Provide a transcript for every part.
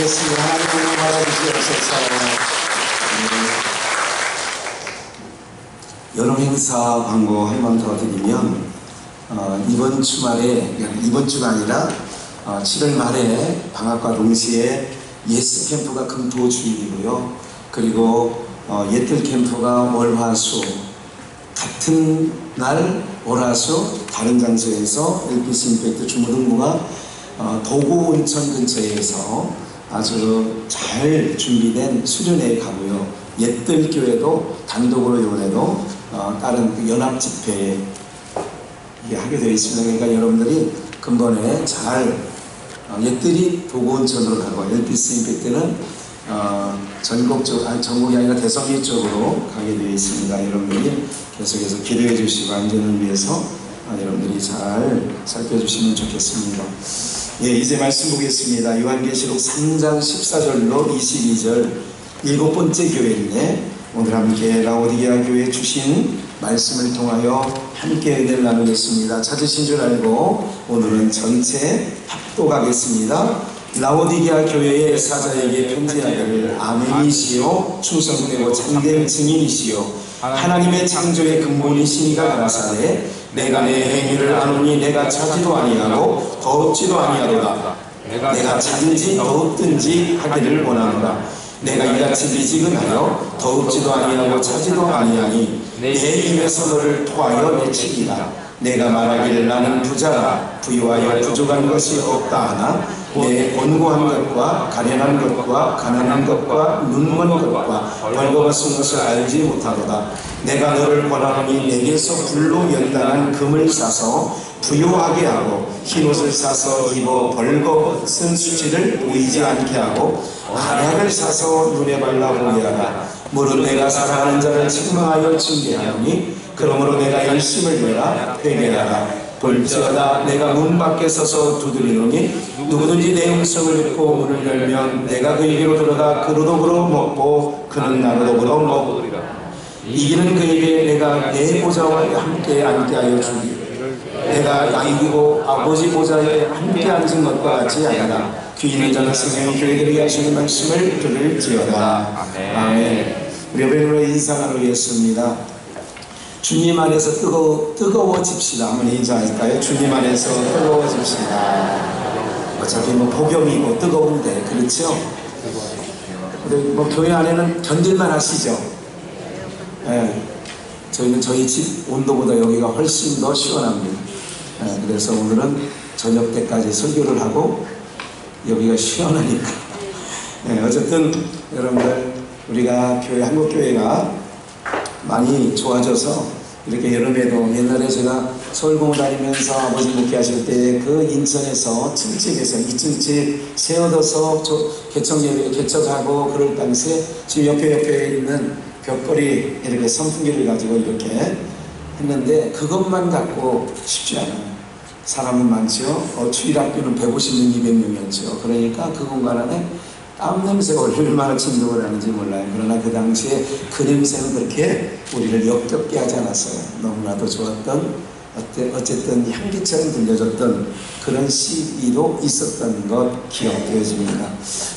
기도하겠습니다. 하나님 받아주시옵소서. 여름 행사 광고 한 번 더 드리면 이번 주말에, 이번 주가 아니라 7월 말에 방학과 동시에 예스 캠프가 금토 주일이고요. 그리고 예틀 캠프가 월화수 같은 날 월화수 다른 장소에서 LPC 임팩트 주무등부가 도구 온천 근처에서 아주 잘 준비된 수련회에 가고요. 옛들 교회도 단독으로 이번에도 다른 연합 집회에 하게 되어 있습니다. 그러니까 여러분들이 근본에 잘 옛들이 도구 온천으로 가고 LPC 임팩트는 전국이 아니라 대성리 쪽으로 가게 되어 있습니다. 여러분들이 계속해서 기도해 주시고 안전을 위해서 여러분들이 잘 살펴주시면 좋겠습니다. 예, 이제 말씀 보겠습니다. 요한계시록 3장 14절로 22절 7번째 교회인데 오늘 함께 라오디게아 교회에 주신 말씀을 통하여 함께 은혜를 나누겠습니다. 찾으신 줄 알고 오늘은 전체 합독하겠습니다. 라오디게아 교회의 사자에게 편지하기를 아멘이시요 충성되고 참된 증인이시요 하나님의 창조의 근본이시니가 가라사대 내가 내 행위를 아노니 내가 차지도 아니하고 더럽지도 아니하도다. 내가 차든지 더럽든지 하기를 원하노라. 내가 이같이 미지근하여 더럽지도 아니하고 차지도 아니하니 내 입에서 너를 토하여 내치리라. 내가 말하기를 나는 부자라 부유하여 부족한 것이 없다 하나 내 권고한 것과 가련한 것과 가난한 것과 눈먼 것과 벌거벗은 것을 알지 못하도다. 내가 너를 권하노니 내게서 불로 연단한 금을 싸서 부요하게 하고 흰옷을 싸서 입어 벌거벗은 수치를 보이지 않게 하고 안약을 싸서 눈에 발라 보게 하라. 무릇 내가 사랑하는 자를 책망하여 징계하노니 그러므로 내가 열심을 내라 회개하라. 볼지어다 내가 문 밖에 서서 두드리노니 누구든지 내 음성을 듣고 문을 열면 내가 그에게로 들어가 그로독으로 먹고 그는 나로독으로 먹으리라. 이기는 그에게 내가 내 보좌와 함께 앉게 하여 주리. 내가 이기고 아버지 보좌에 함께 앉은 것과 같이 하리라. 귀 있는 자는 성령이 교회들에게 하시는 말씀을 들을지어다. 아멘. 우리 여러분으로 인사 나누겠습니다. 주님 안에서 뜨거워집시다. 한번 인사할까요? 주님 안에서 뜨거워집시다. 어차피 폭염이고 뜨거운데 그렇죠? 근데 교회 안에는 견딜만 하시죠? 네. 저희는 저희 집 온도보다 여기가 훨씬 더 시원합니다. 네. 그래서 오늘은 저녁 때까지 설교를 하고 여기가 시원하니까. 네. 어쨌든 여러분들 우리가 한국교회가 많이 좋아져서 이렇게 여름에도 옛날에 제가 서울공원 다니면서 아버지 목회하실 때 그 인천에서 7집에서 2층집 새 얻어서 개척하고 그럴 당시에 지금 옆에 있는 벽걸이 이렇게 선풍기를 가지고 이렇게 했는데 그것만 갖고 쉽지 않아요. 사람은 많죠. 주일학교는 150명, 200명이었죠. 그러니까 그 공간 안에 땀 냄새가 얼마나 진동을 하는지 몰라요. 그러나 그 당시에 그 냄새는 그렇게 우리를 역겹게 하지 않았어요. 너무나도 좋았던 어쨌든 향기처럼 들려졌던 그런 시기도 있었던 것 기억되어집니다.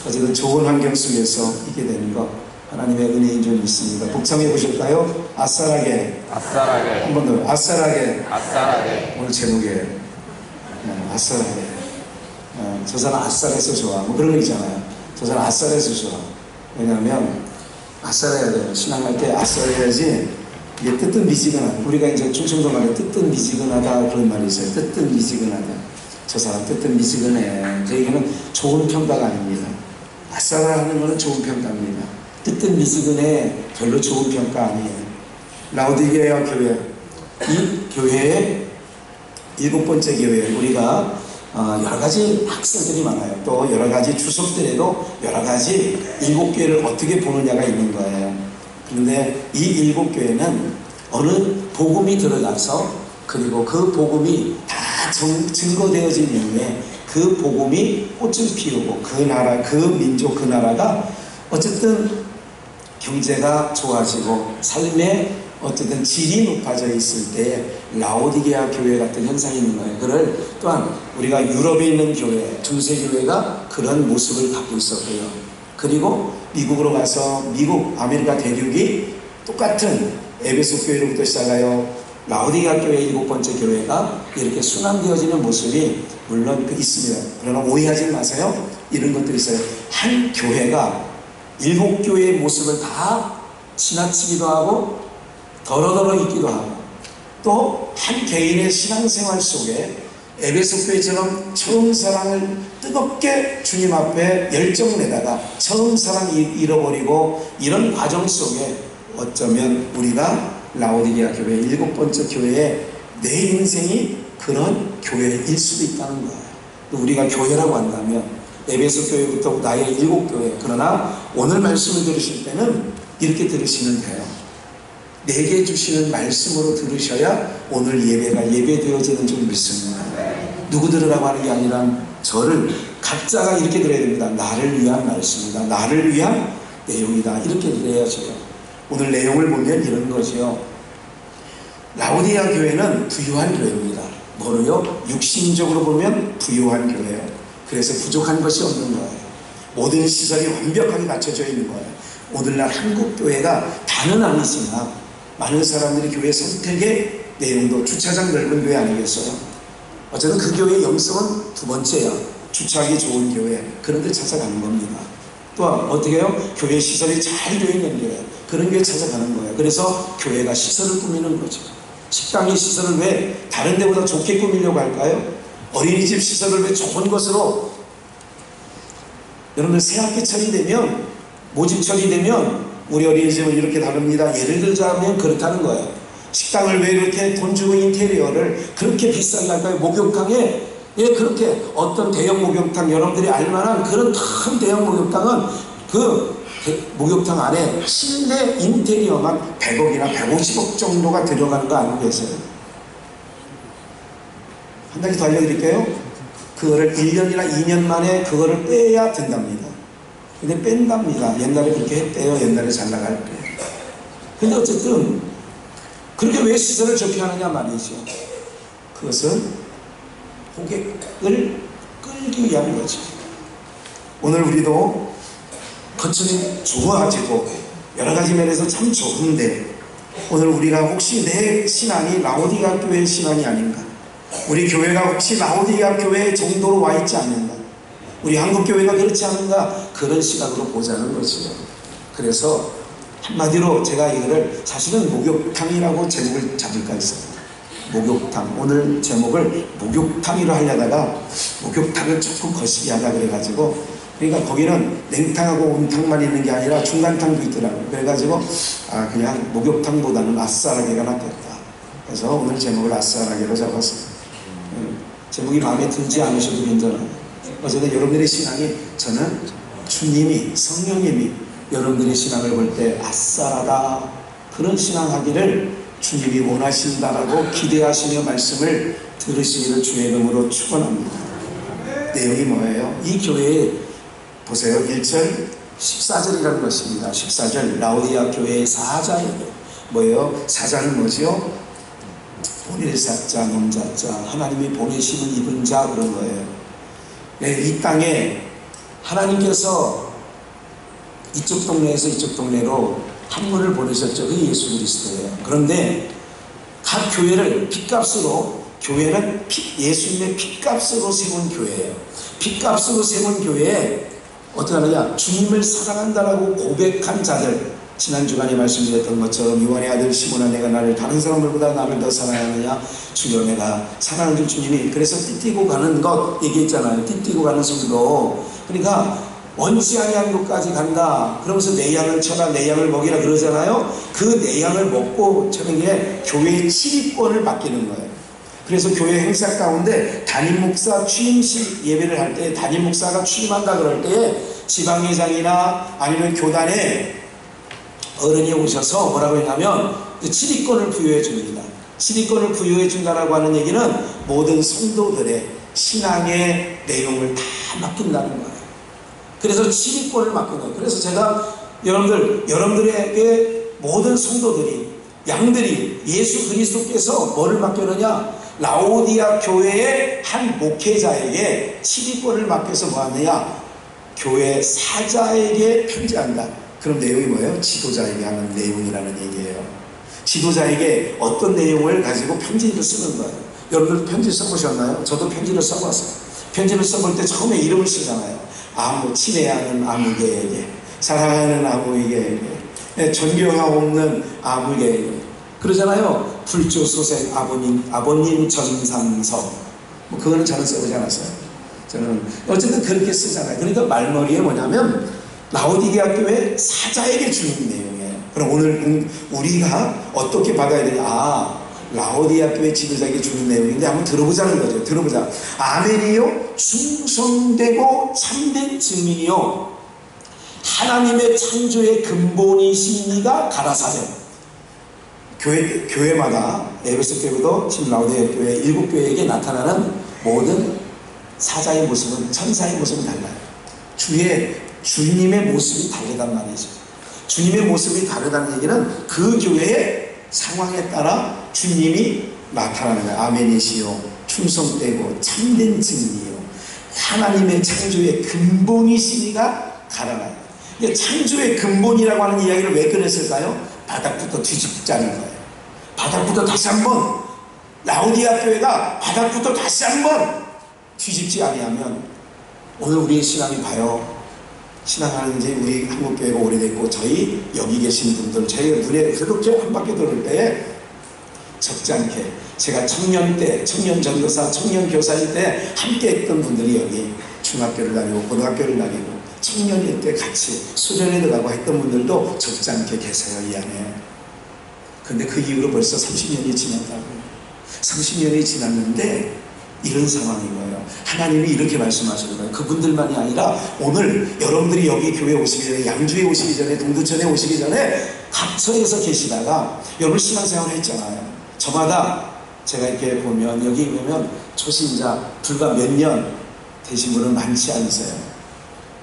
어쨌든 좋은 환경 속에서 있게 되는 것 하나님의 은혜인 줄 믿습니다. 복창해 보실까요? 아싸라게 한 번 더 아싸라게 오늘 제목에 아싸라게 저 사람 아싸라해서 좋아 뭐 그런 거 있잖아요. 저 사람 아싸라해서 좋아. 왜냐하면 아싸라해야 돼요. 신앙할 때 아싸라해야지 이게 뜨뜻미지근하다. 우리가 이제 충청도 말에 뜨뜻미지근하다 그런 말이 있어요. 뜨뜻미지근하다. 저 사람 뜨뜻미지근해. 저에게는 좋은 평가가 아닙니다. 아싸라하는 거는 좋은 평가입니다. 뜨뜻미지근해 별로 좋은 평가 아니에요. 라오디게아 교회, 이 교회의 7번째 교회 우리가 여러가지 학설들이 많아요. 또 여러가지 주석들에도 여러가지 7교회를 어떻게 보느냐가 있는 거예요. 그런데 이 7교회는 어느 복음이 들어가서 그리고 그 복음이 다 증거되어진 이후에 그 복음이 꽃을 피우고 그 나라, 그 민족, 그 나라가 어쨌든 경제가 좋아지고 삶의 어쨌든 질이 높아져 있을 때 라오디게아 교회 같은 현상이 있는 거예요. 그를 또한 우리가 유럽에 있는 교회, 두세 교회가 그런 모습을 갖고 있었고요. 그리고 미국으로 가서 미국 아메리카 대륙이 똑같은 에베소 교회로부터 시작하여 라오디게아 교회의 7번째 교회가 이렇게 순환되어지는 모습이 물론 있습니다. 그러나 오해하지 마세요. 이런 것들이 있어요. 한 교회가 7교회의 모습을 다 지나치기도 하고 더러더러 있기도 하고 또 한 개인의 신앙생활 속에 에베소 교회처럼 처음 사랑을 뜨겁게 주님 앞에 열정을 내다가 처음 사랑 잃어버리고 이런 과정 속에 어쩌면 우리가 라오디게아 교회 7번째 교회에 내 인생이 그런 교회일 수도 있다는 거예요. 또 우리가 교회라고 한다면 에베소 교회부터 나의 7교회, 그러나 오늘 말씀을 들으실 때는 이렇게 들으시면 돼요. 내게 주시는 말씀으로 들으셔야 오늘 예배가 예배되어지는 줄 믿습니다. 누구 들으라고 하는 게 아니라 저를 각자가 이렇게 들어야 됩니다. 나를 위한 말씀이다. 나를 위한 내용이다. 이렇게 들어야죠. 오늘 내용을 보면 이런 거죠. 라오디게아 교회는 부유한 교회입니다. 뭐로요? 육신적으로 보면 부유한 교회예요. 그래서 부족한 것이 없는 거예요. 모든 시설이 완벽하게 갖춰져 있는 거예요. 오늘날 한국 교회가 다는 아니지만 많은 사람들이 교회 선택의 내용도 주차장 넓은 교회 아니겠어요? 어쨌든 그 교회의 영성은 두 번째야. 주차하기 좋은 교회, 그런 데 찾아가는 겁니다. 또한 어떻게 해요? 교회 시설이 잘 되어 있는 교회, 그런 교회 찾아가는 거예요. 그래서 교회가 시설을 꾸미는 거죠. 식당의 시설을 왜 다른 데보다 좋게 꾸미려고 할까요? 어린이집 시설을 왜 좋은 것으로, 여러분들 새학기철이 되면, 모집철이 되면 우리 어린이집은 이렇게 다릅니다. 예를 들자면 그렇다는 거예요. 식당을 왜 이렇게 돈 주고 인테리어를 그렇게 비싸게 할까요? 목욕탕에 그렇게 어떤 대형 목욕탕, 여러분들이 알만한 그런 큰 대형 목욕탕은 그 목욕탕 안에 실내 인테리어만 100억이나 150억 정도가 들어가는 거 알고 계세요? 한 가지 더 알려드릴게요. 그거를 1년이나 2년 만에 그거를 빼야 된답니다. 근데 뺀답니다. 옛날에 그렇게 했대요. 옛날에 잘 나갈 때. 근데 어쨌든 그렇게 왜 시설을 좋게 하느냐 말이죠. 그것은 고객을 끌기 위한 거죠. 오늘 우리도 거천이 좋아지고 여러 가지 면에서 참 좋은데 오늘 우리가 혹시 내 신앙이 라오디게아 교회의 신앙이 아닌가? 우리 교회가 혹시 라오디게아 교회 정도로 와 있지 않는가? 우리 한국교회가 그렇지 않은가? 그런 시각으로 보자는 것이죠. 그래서 한마디로 제가 이거를 사실은 목욕탕이라고 제목을 잡을까 했습니다. 목욕탕. 오늘 제목을 목욕탕이라 하려다가 목욕탕을 조금 거시기 하다 그래가지고, 그러니까 거기는 냉탕하고 온탕만 있는 게 아니라 중간탕도 있더라고요. 그래가지고 그냥 목욕탕보다는 아싸라게가 낫겠다. 그래서 오늘 제목을 아싸라게로 잡았습니다. 제목이 마음에 들지 않으셔도 괜찮아요. 어쨌든 여러분들의 신앙이, 저는 주님이, 성령님이 여러분들의 신앙을 볼 때 아싸라다, 그런 신앙하기를 주님이 원하신다라고 기대하시며 말씀을 들으시기를 주의 이름으로 축원합니다. 내용이 뭐예요? 이 교회에 보세요. 1절 14절이라는 것입니다. 14절 라오디게아 교회의 사자예요. 뭐예요? 사자는 뭐지요? 보낼 사자, nom자자, 하나님이 보내시는 입은 자, 그런 거예요. 네, 이 땅에 하나님께서 이쪽 동네에서 이쪽 동네로 한 분을 보내셨죠. 그게 예수 그리스도예요. 그런데 각 교회를 핏값으로, 교회는 예수님의 핏값으로 세운 교회예요. 핏값으로 세운 교회에 어떻게 하느냐? 주님을 사랑한다라고 고백한 자들, 지난 주간에 말씀드렸던 것처럼 요한의 아들 시몬아, 내가 나를 다른 사람들보다 나를 더 사랑하느냐? 주여, 내가 사랑하는 주님이. 그래서 띠띠고 가는 것 얘기했잖아요. 띠띠고 가는 성도. 그러니까 원치 아니한 곳까지 간다. 그러면서 내 양을 쳐라, 내 양을 먹이라 그러잖아요. 그 내 양을 먹고 저는 게 교회의 치리권을 맡기는 거예요. 그래서 교회 행사 가운데 담임 목사 취임식 예배를 할 때, 담임 목사가 취임한다 그럴 때에 지방회장이나 아니면 교단에 어른이 오셔서 뭐라고 했냐면 치리권을 부여해 줍니다. 치리권을 부여해 준다라고 하는 얘기는 모든 성도들의 신앙의 내용을 다 맡긴다는 거예요. 그래서 치리권을 맡긴 거예요. 그래서 제가 여러분들에게 모든 성도들이 양들이 예수 그리스도께서 뭐를 맡겼느냐? 라오디아 교회의 한 목회자에게 치리권을 맡겨서 뭐하느냐? 교회 사자에게 편지한다. 그런 내용이 뭐예요? 지도자에게 하는 내용이라는 얘기예요. 지도자에게 어떤 내용을 가지고 편지를 쓰는 거예요. 여러분들 편지 써보셨나요? 저도 편지를 써봤어요. 편지를 써볼 때 처음에 이름을 쓰잖아요. 친애하는 아무개에게, 사랑하는 아무개에게, 존경하옵는 아무개에게 그러잖아요. 불조소생 아버님 전산서. 그거는 저는 써보지 않았어요. 저는 어쨌든 그렇게 쓰잖아요. 그러니까 말머리에 뭐냐면 라오디게아 교회 사자에게 주는 내용이에요. 그럼 오늘 우리가 어떻게 받아야 되냐? 라오디게아 교회 지도자에게 주는 내용인데 한번 들어보자는 거죠. 들어보자. 아멘이요 충성되고 참된 증인이요 하나님의 창조의 근본이신 이가 가라사대. 교회마다 에베소 교회도 지금 라오디게아 교회 7교회에게 나타나는 모든 사자의 모습은, 천사의 모습은 달라요. 주님의 모습이 다르단 말이죠. 주님의 모습이 다르다는 얘기는 그 교회의 상황에 따라 주님이 나타나는 거예요. 아멘이시요 충성되고 참된 증인이요 하나님의 창조의 근본이신 이가 가라나요. 창조의 근본이라고 하는 이야기를 왜 꺼냈을까요? 바닥부터 뒤집자는 거예요. 바닥부터 다시 한번, 라오디게아 교회가 바닥부터 다시 한번 뒤집지 아니하면, 오늘 우리의 신앙이 봐요. 신앙하는 지 우리 한국교회가 오래됐고 저희 여기 계신 분들 제 눈에 그렇게 한 바퀴 돌을 때에 적지 않게 제가 청년 때, 청년 전도사, 청년 교사일 때 함께 했던 분들이 여기 중학교를 다니고 고등학교를 다니고 청년일 때 같이 수련회 들어가고 했던 분들도 적지 않게 계세요, 이 안에. 근데 그 이후로 벌써 30년이 지났다고요. 30년이 지났는데 이런 상황인 거예요. 하나님이 이렇게 말씀하시는 거예요. 그분들만이 아니라 오늘 여러분들이 여기 교회에 오시기 전에, 양주에 오시기 전에, 동두천에 오시기 전에 각처에서 계시다가 여러분 신앙생활을 했잖아요. 저마다 제가 이렇게 보면, 여기 보면 초신자 불과 몇 년 되신 분은 많지 않으세요.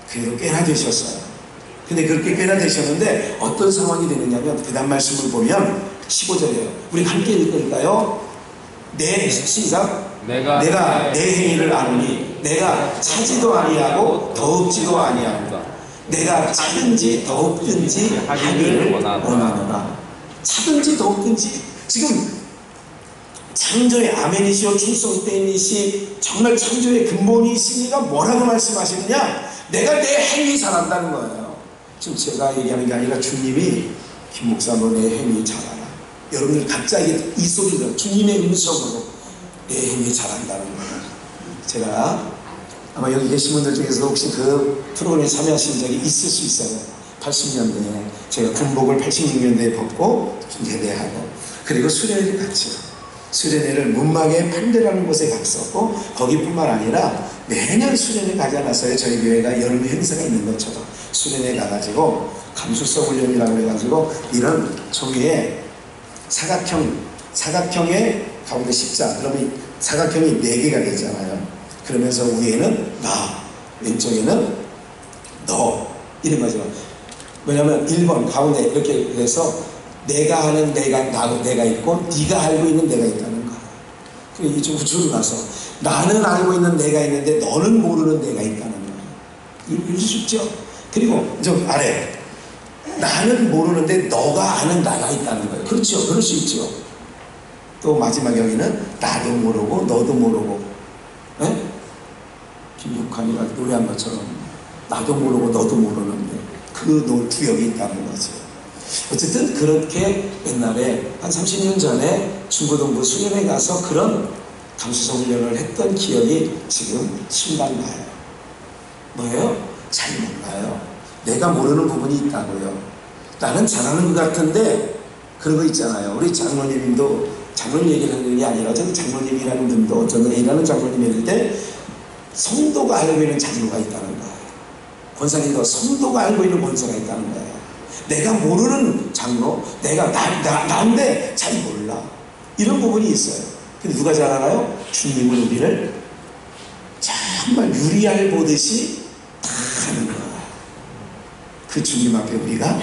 그래도 꽤나 되셨어요. 근데 그렇게 꽤나 되셨는데 어떤 상황이 되느냐면 그 다음 말씀을 보면 15절이에요. 우리 함께 읽을까요? 시작. 내가 내 행위를 아노니 내가 차지도 아니하고 더욱지도 아니하고 내가 차든지 더욱든지 하기를 원하노라. 차든지 더욱든지. 지금 창조의 아멘이시오 충성됨이시 정말 창조의 근본이시니가 뭐라고 말씀하시느냐? 내가 내 행위 잘한다는 거예요. 지금 제가 얘기하는 게 아니라 주님이 김 목사 너 내 행위 잘하라. 여러분들 갑자기 이 소리를 주님의 음성으로 내 행위 잘한다는 거예요. 제가 아마 여기 계신 분들 중에서 혹시 그 프로그램에 참여하신 적이 있을 수 있어요. 80년대에 제가 군복을 86년대에 벗고 예배하고 그리고 수련회를 같이 수련회를 문막의 판대라는 곳에 갔었고 거기뿐만 아니라 매년 수련회 가지 않았어요. 저희 교회가 여름 행사가 있는 것처럼 수련회 가가지고 감수성 훈련이라고 해가지고 이런 종이에 사각형의 가운데 십자, 그러면 사각형이 4개가 되잖아요. 그러면서 위에는 나, 왼쪽에는 너 이런 거죠. 왜냐하면 1번 가운데 이렇게 돼서 내가 하는 내가 있고 네가 알고 있는 내가 있다는 거야. 그리고 이쪽 우주로 가서 나는 알고 있는 내가 있는데 너는 모르는 내가 있다는 거야. 이럴 수 있죠. 그리고 저 아래 나는 모르는데 너가 아는 나가 있다는 거예요. 그렇죠. 그럴 수 있죠. 또 마지막 여기는 나도 모르고 너도 모르고, 네? 김육환이가 노래한 것처럼 나도 모르고 너도 모르는데 그 구역이 있다는 거죠. 어쨌든 그렇게 옛날에 한 30년 전에 중고등부 수련회 가서 그런 감수성 훈련을 했던 기억이 지금 생각나요. 뭐예요? 잘 몰라요. 내가 모르는 부분이 있다고요. 나는 잘하는 것 같은데 그런 거 있잖아요. 우리 장로님도 장로님 얘기를 하는 게 아니라 저는 장로님이라는 분도 저는 A라는 장로님일 때 성도가 알고 있는 장로가 있다는 거예요. 권사님도 성도가 알고 있는 권사가 있다는 거예요. 내가 모르는 장로, 내가 나인데 잘 몰라. 이런 부분이 있어요. 근데 누가 잘 알아요? 주님은 우리를 정말 유리알 보듯이 다 하는 거예요. 그 주님 앞에 우리가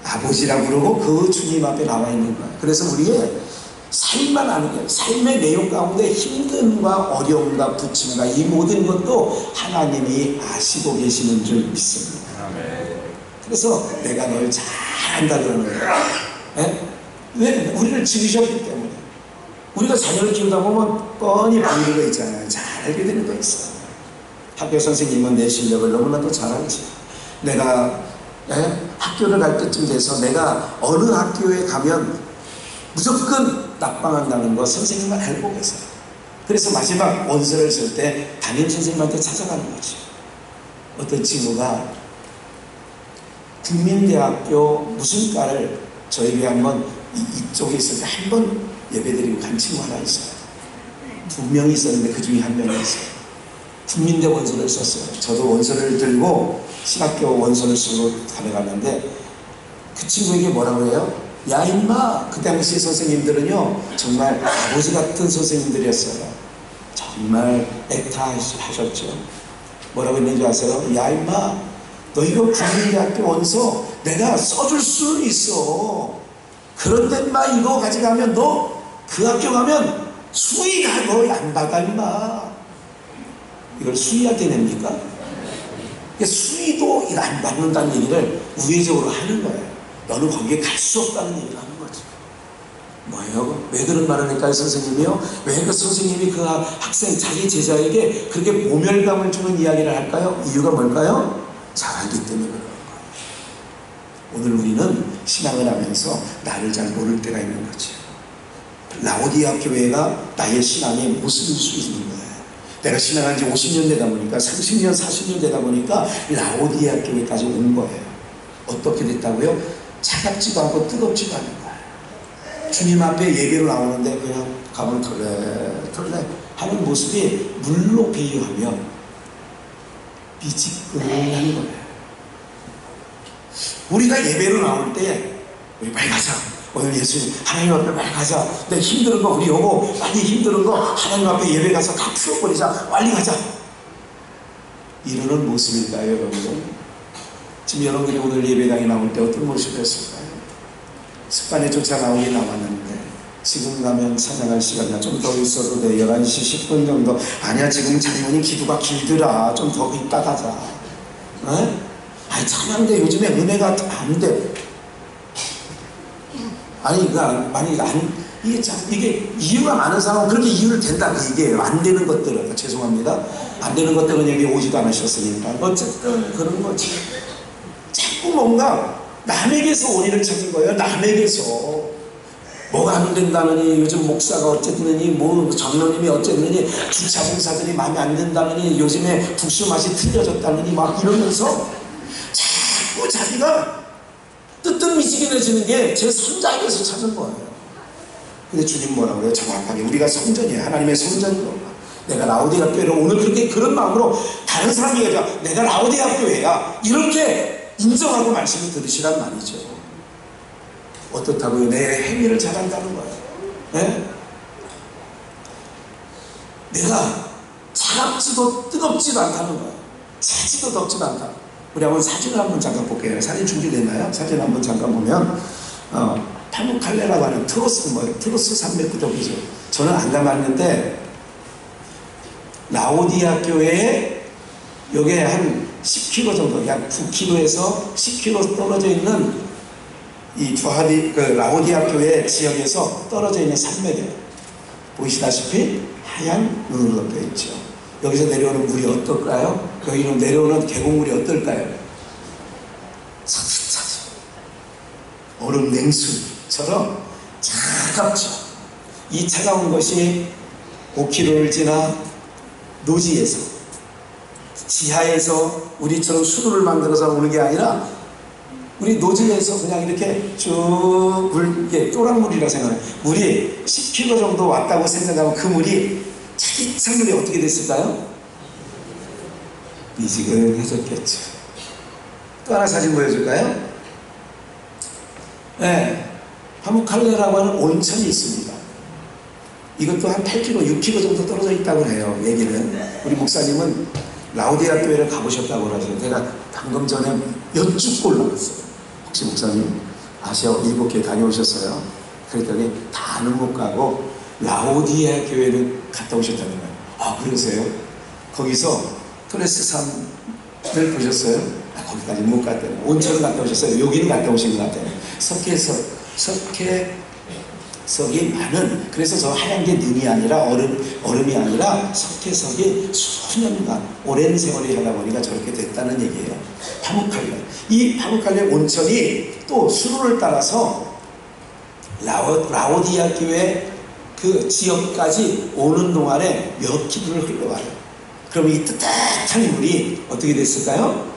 아버지라고 부르고 그 주님 앞에 나와 있는 거예요. 그래서 우리의 삶만 아는 게 삶의 내용 가운데 힘듦과 어려움과 부침과 이 모든 것도 하나님이 아시고 계시는 줄 믿습니다. 그래서 내가 널 잘 안다 그러는 거예요. 네? 왜? 우리를 지으셨기 때문에. 우리가 자녀를 키우다 보면 뻔히 보이는 거 있잖아요. 잘 알게 되는 거 있어요. 학교 선생님은 내 실력을 너무나도 잘 알지. 내가 학교를 갈 때쯤 돼서 내가 어느 학교에 가면 무조건 낙방한다는 거 선생님만 알고 계세요. 그래서 마지막 원서를 쓸 때 담임 선생님한테 찾아가는 거죠. 어떤 친구가 국민대학교 무슨 과를 저에게 한번 이쪽에 있을 때 한 번 예배드리고 간 친구 하나 있어요. 2명이 있었는데 그 중에 1명이 있어요. 국민대 원서를 썼어요. 저도 원서를 들고 신학교 원서를 쓰고 가려갔는데 그 친구에게 뭐라고 해요? 야 임마, 그 당시 선생님들은요 정말 아버지 같은 선생님들이었어요. 정말 애타하셨죠. 뭐라고 했는지 아세요? 야 임마, 너 이거 국민대학교 원서 내가 써줄 수 있어. 그런데 임마 이거 가져가면 너 그 학교 가면 수의가 너 안 받아 임마. 이걸 수의한테 냅니까? 수의도 안 받는다는 얘기를 우회적으로 하는 거예요. 너는 거기에 갈 수 없다는 얘기를 하는 거지. 뭐예요? 왜 그런 말을 할까요, 선생님이요? 왜 그 선생님이 그 학생, 자기 제자에게 그렇게 모멸감을 주는 이야기를 할까요? 이유가 뭘까요? 잘 알기 때문에 그런 거예요. 오늘 우리는 신앙을 하면서 나를 잘 모를 때가 있는 거죠. 라오디아 교회가 나의 신앙의 모습일 수 있는 거예요. 내가 신앙한 지 50년 되다 보니까 30년, 40년 되다 보니까 라오디아 교회까지 온 거예요. 어떻게 됐다고요? 차갑지도 않고 뜨겁지도 않은 거예요. 주님 앞에 예배로 나오는데 그냥 가면 털레 하는 모습이 물로 비유하면 미지근한 거예요. 우리가 예배로 나올 때 우리 빨리 가자. 오늘 예수님 하나님 앞에 빨리 가자. 내 힘든 거 우리 여보 많이 힘든 거 하나님 앞에 예배 가서 다 풀어버리자. 빨리 가자. 이러는 모습일까요, 여러분? 지금 여러분들이 오늘 예배당에 나올 때 어떤 모습이었을까요? 습관에 쫓아 나오긴 나왔는데 지금 가면 찬양할 시간이야. 좀 더 있어도 돼. 11시 10분 정도. 아니야, 지금 장모님 기도가 길더라. 좀 더 있다 가자. 아니 찬양대 요즘에 은혜가 안 돼. 아니 이게 이유가 많은 사람은 그렇게 이유를 댄다 그 얘기예요. 안 되는 것들은 죄송합니다. 안 되는 것들은 여기 오지도 않으셨으니까 어쨌든 그런 거지. 자꾸 뭔가 남에게서 원인을 찾은 거예요. 남에게서 뭐가 안 된다느니, 요즘 목사가 어쨌느니, 뭐 장로님이 어쨌느니, 주차공사들이 마음에 안 든다느니, 요즘에 국수 맛이 틀려졌다느니 막 이러면서 자꾸 자기가 뜨뜻미지근해지는 게 제 선자에게서 찾은 거예요. 근데 주님 뭐라고 해요? 정확하게 우리가 성전이에요. 하나님의 성전이고 내가 라오디아 교회를 오늘 그렇게 그런 마음으로 다른 사람이 아니라 내가 라오디아 교회야 이렇게 인정하고 말씀을 들으시란 말이죠. 어떻다고요? 내 행위를 잘한다는 거예요. 네? 내가 차갑지도 뜨겁지도 않다는 거예요. 차지도 덥지도 않다. 우리 한번 사진을 한번 잠깐 볼게요. 사진 준비됐나요? 사진 한번 잠깐 보면 파묵칼레라고 하는 트로스 뭐예요? 트로스 산맥 구조죠. 저는 안 가봤는데 라오디아 교회에 여기에 한 10km 정도, 약 9km에서 10km 떨어져 있는 이 그 라오디아 교회 지역에서 떨어져 있는 산맥이에요. 보이시다시피 하얀 눈으로 덮여 있죠. 여기서 내려오는 물이 어떨까요? 여기로 내려오는 계곡물이 어떨까요? 차차차 얼음 냉수처럼 차갑죠. 이 차가운 것이 5km를 지나 노지에서 지하에서 우리처럼 수도를 만들어서 오는 게 아니라 우리 노지에서 그냥 이렇게 쭉 이게 쪼락물이라 생각해요. 물이 10km 정도 왔다고 생각하면 그 물이 차기찬 물이 어떻게 됐을까요? 미지근해졌겠죠. 또 하나 사진 보여줄까요? 네, 파묵칼레라고 하는 온천이 있습니다. 이것도 한 8km, 6km 정도 떨어져 있다고 해요. 얘기는 우리 목사님은 라오디아 교회를 가보셨다고 그러죠. 제가 방금 전에 몇 주 올라갔어요. 혹시 목사님 아시아 7개 다녀오셨어요. 그랬더니 다는 못 가고 라오디아 교회를 갔다 오셨다는 거예요. 아, 그러세요? 거기서 토레스 산을 보셨어요? 아, 거기까지 못 갔대요. 온천을 갔다 오셨어요? 여기는 갔다 오신 것 같아요. 석회석이 많은, 그래서 저 하얀 게 눈이 아니라 얼음이 아니라 석회석이 수년간 오랜 세월이 하다 보니까 저렇게 됐다는 얘기예요. 파묵칼레. 이 파묵칼레 온천이 또 수로를 따라서 라오디아 교회 그 지역까지 오는 동안에 몇 킬로를 흘러와요. 그럼 이 뜨뜻한 물이 어떻게 됐을까요?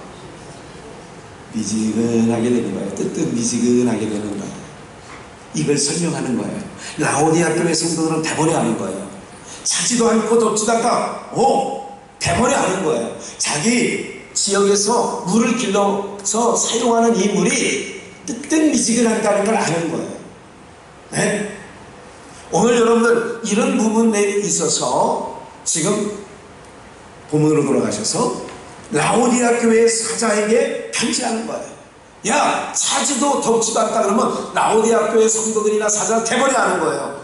미지근하게 되는 거예요. 미지근하게 되는 거예요. 이걸 설명하는 거예요. 라오디아 교회 성도들은 대번에 하는 거예요. 차지도 않고 덥지도 않다. 대번에 하는 거예요. 자기 지역에서 물을 길러서 사용하는 이 물이 뜨뜻미지근하다는 걸 아는 거예요. 네? 오늘 여러분들 이런 부분에 있어서 지금 본문으로 돌아가셔서 라오디아 교회 사자에게 편지하는 거예요. 야, 차지도 덥지도 않다 그러면 라오디아 교회 성도들이나 사자 대번에 하는 거예요.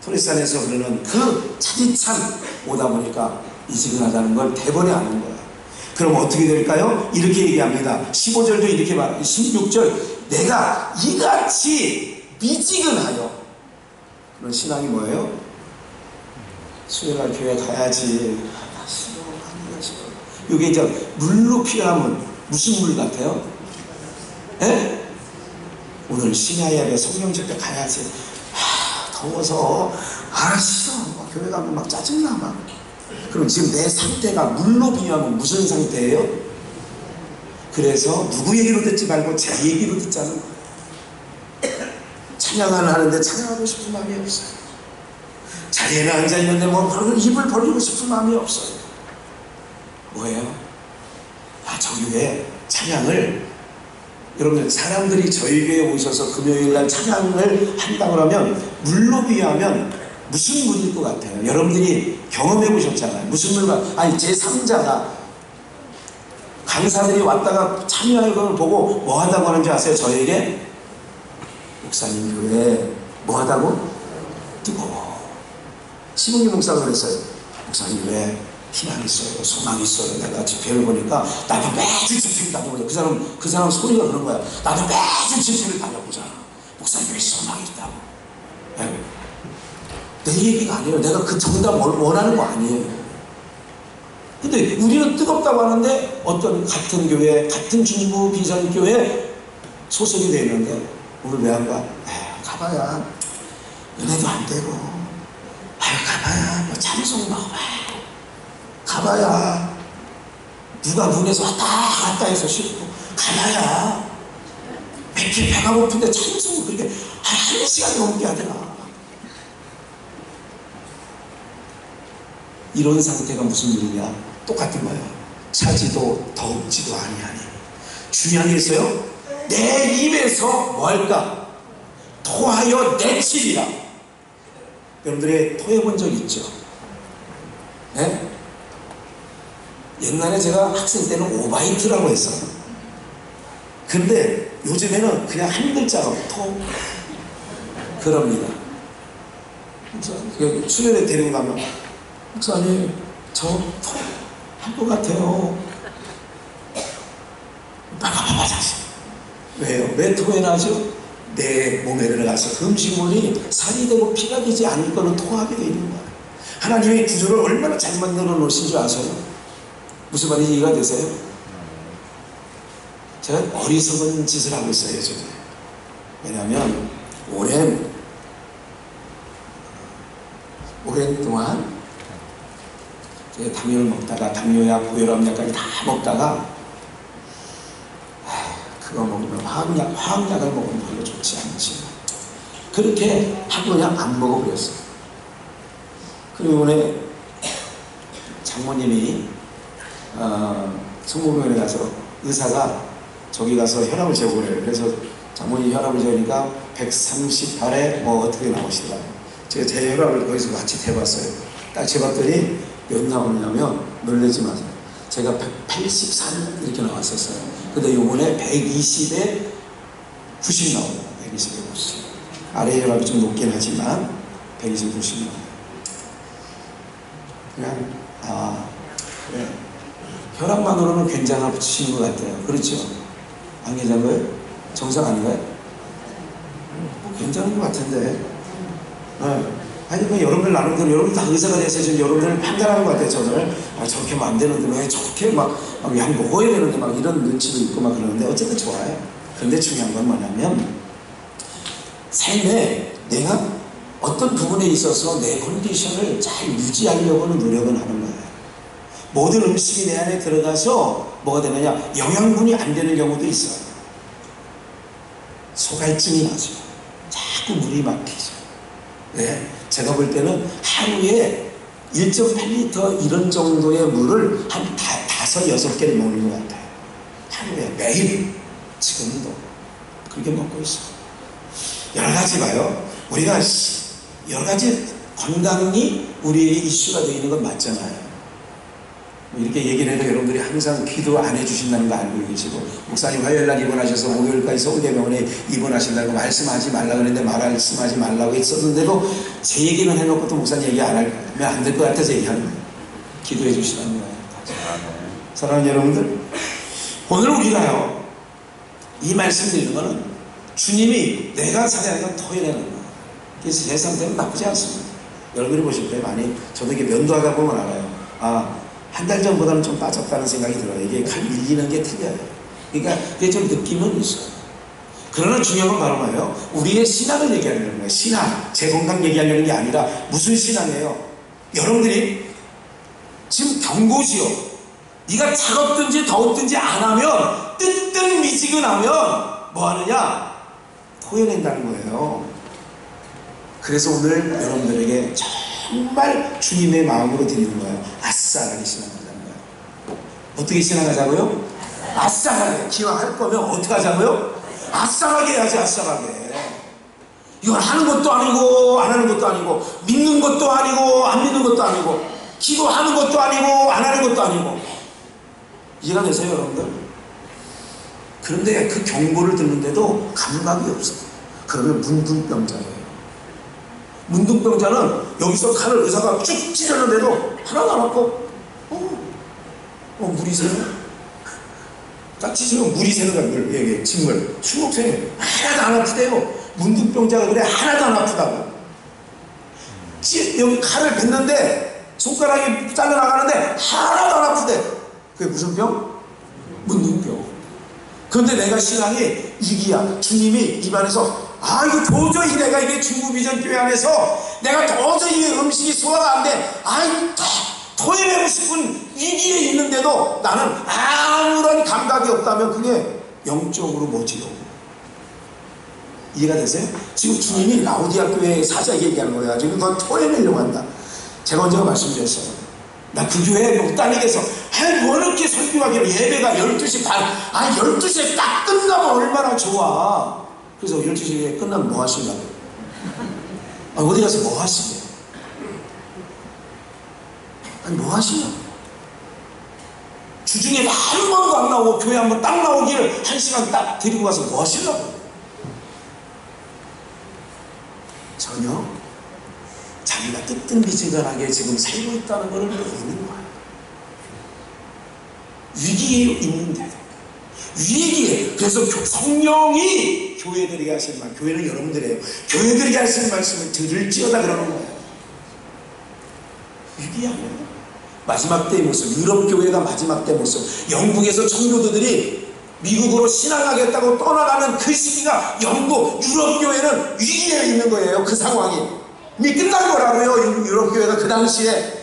토레산에서 그러는 그 차디찬 오다 보니까 미지근하다는 걸 대번에 아는 거예요. 그럼 어떻게 될까요? 이렇게 얘기합니다. 15절도 이렇게 말합니다. 16절, 내가 이같이 미지근하여. 그런 신앙이 뭐예요? 수요일날 교회 가야지. 싫어. 이게 이제 물로 피어나면 무슨 물 같아요? 예? 오늘 심야예배 성령 집회 가야지. 더워서 싫어. 교회 가면 막 짜증나 막. 그럼 지금 내 상태가 물로 비유하면 무슨 상태예요? 그래서 누구 얘기로 듣지 말고 제 얘기로 듣자는 거예요. 찬양을 하는데 찬양하고 싶은 마음이 없어요. 자리에는 앉아있는데 입을 벌리고 싶은 마음이 없어요. 뭐예요? 저 교회 찬양을, 여러분들 사람들이 저희 교회에 오셔서 금요일날 찬양을 한다고 하면 물로 비유하면 무슨 물일 것 같아요? 여러분들이 경험해 보셨잖아요. 무슨 물과, 제3자가 강사들이 왔다가 참여하는 걸 보고 뭐 하다고 하는지 아세요? 저에게 목사님 교회 뭐 하다고? 뜨거워. 시봉기 목사가 그랬어요. 목사님 왜 희망이 있어요, 소망이 있어요. 내가 집회를 보니까 나도 매주 집회를 다녀보자. 그 사람 소리가 그런 거야. 나도 매주 집회를 다녀보자. 목사님 왜 소망이 있다고? 내 얘기가 아니에요. 내가 그 정답 원하는 거 아니에요. 근데 우리는 뜨겁다고 하는데 어떤 같은 교회, 같은 중부 비전교회 소속이 되어 있는데 오늘 왜 안 가? 가봐야 은혜도 안 되고, 가봐야 뭐 찬송도 가봐야 누가 눈에서 왔다 갔다 해서 싫고, 가봐야 배가 고픈데 찬송을 그렇게 한 시간 넘게 하더라. 이런 상태가 무슨 일이냐? 똑같은 거예요. 차지도 덥지도 아니하니. 중요한 게 있어요. 내 입에서 뭐 할까? 토하여 내치리라. 여러분들이 토해 본 적 있죠? 네? 옛날에 제가 학생 때는 오바이트라고 했어요. 근데 요즘에는 그냥 한 글자가 토. 그럽니다. 수련회 데리고 가면 목사님 저 토 할 것 같아요. 왜요? 왜 토해나죠? 내 몸에 들어가서 그 음식물이 살이 되고 피가 되지 않을 거는 토하게 되어 있는 거예요. 하나님의 구조를 얼마나 잘 만들어 놓으신 줄 아세요? 무슨 말인지 이해가 되세요? 제가 어리석은 짓을 하고 있어요, 요즘에. 왜냐하면 오랜 동안 제가 당뇨를 먹다가 당뇨약, 고혈압약까지 다 먹다가 그거 먹으면 화학약을 먹으면 별로 좋지 않지. 그렇게 하고 그냥 안 먹어버렸어요. 그리고 이번에 장모님이 성모병원에 가서 의사가 저기 가서 혈압을 재고 그래요. 그래서 장모님이 혈압을 재니까 138에 뭐 어떻게 나오시더라고요. 제가 제 혈압을 거기서 같이 재봤어요. 딱 재봤더니 몇 나오냐면 놀라지 마세요. 제가 184 이렇게 나왔었어요. 근데 요번에 120에 90 나옵니다. 120, 150. 아래 혈압이 좀 높긴 하지만 120, 90 나옵니다. 그냥 그래. 혈압만으로는 괜찮아 붙이시는 것 같아요. 그렇죠? 안 괜찮은 거예요? 정상 아닌가요? 뭐 괜찮은 것 같은데. 아니, 여러분들 나름대로, 여러분 다 의사가 돼서 지금 여러분들 판단하는 것 같아요. 저는 저렇게 하면 안 되는데, 왜 저렇게 약 먹어야 되는데, 이런 눈치도 있고 그러는데, 어쨌든 좋아요. 그런데 중요한 건 뭐냐면, 삶에 내가 어떤 부분에 있어서 내 컨디션을 잘 유지하려고는 노력은 하는 거예요. 모든 음식이 내 안에 들어가서 뭐가 되느냐, 영양분이 안 되는 경우도 있어요. 소갈증이 나죠. 자꾸 물이 막히죠. 네, 제가 볼 때는 하루에 1.8리터 이런 정도의 물을 한 5, 6개를 먹는 것 같아요. 하루에 매일. 지금도 그렇게 먹고 있어요. 여러 가지 봐요. 우리가 여러 가지 건강이 우리에게 이슈가 되어 있는 건 맞잖아요. 이렇게 얘기를 해도 여러분들이 항상 기도 안 해주신다는 거 알고 계시고, 목사님 화요일날 입원하셔서 목요일까지 서울대병원에 입원하신다고 말씀하지 말라고 했는데 말씀하지 말라고 했었는데도 제 얘기는 해놓고 또 목사님 얘기 안 하면 안 될 것 같아서 얘기하는 거예요. 기도해 주시라는 거예요. 사랑하는 여러분들, 오늘 우리가요, 이 말씀 드리는 거는 주님이 내가 살아야 건 토해내는 거예요. 그래서 제 상태는 나쁘지 않습니다. 여러분이 보실 때 많이, 저도 이게 면도하다 보면 알아요. 한 달 전보다는 좀 빠졌다는 생각이 들어요. 이게 칼 밀리는 게 틀려요. 그러니까 그게 좀 느낌은 있어요. 그러나 중요한 건 바로 뭐예요? 우리의 신앙을 얘기하는 거예요. 신앙. 제 건강 얘기하려는 게 아니라 무슨 신앙이에요? 여러분들이 지금 경고지요. 네가 차갑든지 더웠든지 안 하면, 뜨뜻미지근하면 뭐 하느냐? 토해낸다는 거예요. 그래서 오늘 여러분들에게 정말 주님의 마음으로 드리는 거예요. 아싸하게 신앙하자는 거예요. 어떻게 신앙하자고요? 아싸하게. 기왕 할 거면 어떻게 하자고요? 아싸하게 해야지. 아싸하게. 이걸 하는 것도 아니고 안 하는 것도 아니고, 믿는 것도 아니고 안 믿는 것도 아니고, 기도하는 것도 아니고 안 하는 것도 아니고. 이해가 되세요, 여러분들? 그런데 그 경고를 듣는데도 감각이 없어요. 그러면 문둥병자예요. 문둥병자는 여기서 칼을 의사가 쭉 찌르는데도 하나도 안 아프고, 물이 새요? 딱 찌르면 물이 새는 거야. 물, 진물, 수목생이 하나도 안 아프대요. 문둥병자가 그래, 하나도 안 아프다고. 여기 칼을 뱉는데 손가락이 잘려나가는데 하나도 안 아프대. 그게 무슨 병? 문둥병. 그런데 내가 신앙이 위기야. 주님이 입안에서 이거 도저히 내가 이게 중구비전 교회 안에서 내가 도저히 음식이 소화가 안 돼. 토해내고 싶은 위기에 있는데도 나는 아무런 감각이 없다면 그게 영적으로 뭐지요? 이해가 되세요? 지금 주님이 라오디아 교회의 사자에게 얘기하는 거야. 지금 너 토해내려고 한다. 제가 언제가 말씀드렸어요. 나 그 교회에 못 다니겠어. 뭐 이렇게 설교하기로 예배가 12시 반. 12시에 딱 끝나면 얼마나 좋아. 그래서 12시에 끝나면 뭐 하시려고? 어디 가서 뭐 하시게? 뭐 하시냐고? 주중에 한 번도 안 나오고 교회 한 번 딱 나오기를 1시간 딱 데리고 가서 뭐 하시려고? 전혀 자기가 뜨뜻미지근하게 지금 살고 있다는 것을 모르는 거예요. 위기에 있는데도, 위기에. 그래서 성령이 교회들에게 하시는 말, 교회는 여러분들이에요. 교회들에게 하시는 말씀을 들을지어다 그러는 거예요. 위기 아니에요. 마지막 때의 모습, 유럽 교회가 마지막 때의 모습, 영국에서 청교도들이 미국으로 신앙하겠다고 떠나가는 그 시기가 영국, 유럽 교회는 위기에 있는 거예요. 그 상황이 이미 끝난 거라고요. 유럽 교회가 그 당시에.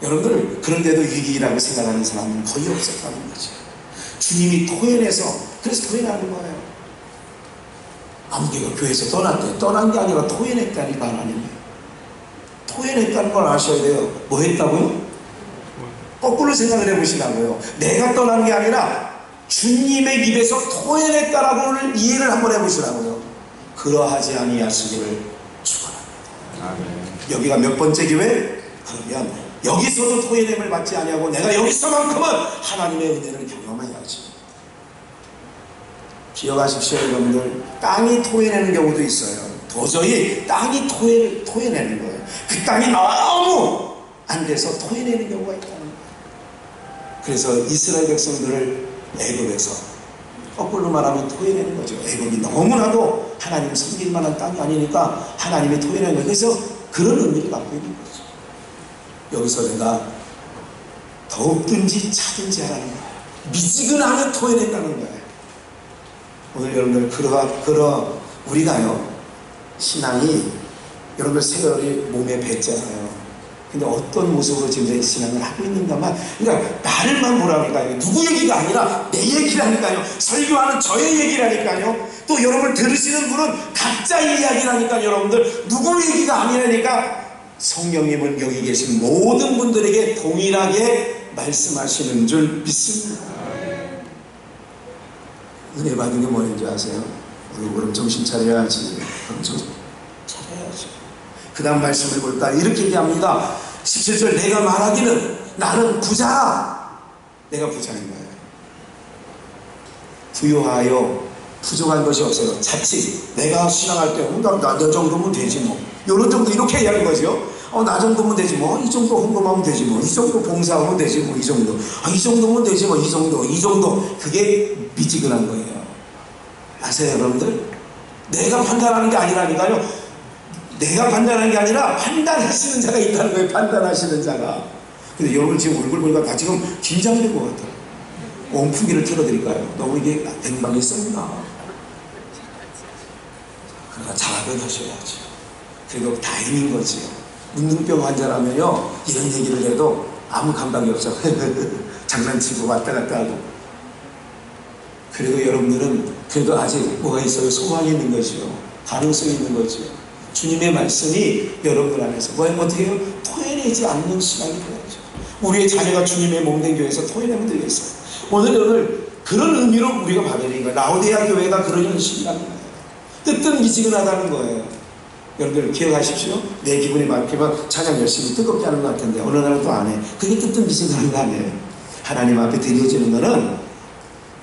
여러분들, 그런데도 위기라고 생각하는 사람은 거의 없었다는 거죠. 주님이 토해내서, 그래서 토해내는 거예요. 아무개가 교회에서 떠났대. 떠난 게 아니라 토해냈다니까 하나님이. 토해냈다는 걸 아셔야 돼요. 뭐 했다고요? 거꾸로 생각을 해보시라고요. 내가 떠난 게 아니라 주님의 입에서 토해냈다라고 이해를 한번 해보시라고요. 그러하지 아니하시기를 축원합니다. 여기가 몇 번째 교회? 그러면 여기서도 토해냄을 받지 아니하고 내가 여기서만큼은 하나님의 은혜를 경험해야지. 기억하십시오 여러분들. 땅이 토해내는 경우도 있어요. 도저히 땅이 토해내는 거예요. 그 땅이 너무 안 돼서 토해내는 경우가 있다는 거예요. 그래서 이스라엘 백성들을 애굽에서 거꾸로 말하면 토해내는 거죠. 애굽이 너무나도 하나님 섬길 만한 땅이 아니니까 하나님이 토해내는 거예요. 그래서 그런 의미를 갖고 있는 거죠. 여기서 내가 더욱든지 차든지 하라는 거예요. 미지근하게 토해낸다는 거예요. 오늘 여러분들 우리가요 신앙이 여러분들 세월이 몸에 뱉잖아요. 근데 어떤 모습으로 지금 신앙을 하고 있는가만, 그러니까 나를만 보라니까요. 누구 얘기가 아니라 내 얘기라니까요. 설교하는 저의 얘기라니까요. 또 여러분 들으시는 분은 각자의 이야기라니까요. 여러분들 누구 얘기가 아니라니까 성령님은 여기 계신 모든 분들에게 동일하게 말씀하시는 줄 믿습니다. 은혜 받은 게 뭐인지 아세요? 그럼 정신 차려야지. 그럼 정신 차려야지. 그 다음 말씀을 볼까? 이렇게 얘기합니다. 17절, 내가 말하기는 나는 부자라. 내가 부자인 거예요. 부유하여 부족한 것이 없어요. 자칫 내가 신앙할 때 나 정도면 되지 뭐, 요런 정도 이렇게 얘기하는 거죠. 나 정도면 되지 뭐, 이 정도 헌금하면 되지 뭐, 이 정도 봉사하면 되지 뭐, 이 정도, 이 정도면 되지 뭐, 이 정도. 그게 미지근한 거예요. 아세요 여러분들? 내가 판단하는 게 아니라니까요. 내가 판단하는 게 아니라 판단하시는 자가 있다는 거예요. 판단하시는 자가. 근데 여러분 지금 얼굴 보니까 다 지금 긴장된 것 같아요. 온풍기를 틀어드릴까요? 너무 이게 뱅방이 셉니다. 그러니까 자각을 하셔야지. 그리고 다행인 거지요. 문둥병 환자라면요 이런 얘기를 해도 아무 감각이 없어. 장난치고 왔다 갔다 하고. 그래도 여러분들은 그래도 아직 뭐가 있어요? 소망이 있는 것이요, 가능성이 있는 거지요. 주님의 말씀이 여러분 안에서 어떻게 해요? 토해내지 않는 신앙이 되어야죠. 우리의 자녀가 주님의 몸된 교회에서 토해내면 되겠어요. 오늘 그런 의미로 우리가 받아야 되는 거예요. 라오디게아 교회가 그런 현실이라는 거예요. 뜨뜻 미지근하다는 거예요. 여러분들 기억하십시오. 내 기분이 막히면 찬양 열심히 뜨겁게 하는 것 같은데 어느 날은 또 안 해. 그게 뜨뜻 미지근한 거 아니에요. 하나님 앞에 드려지는 거는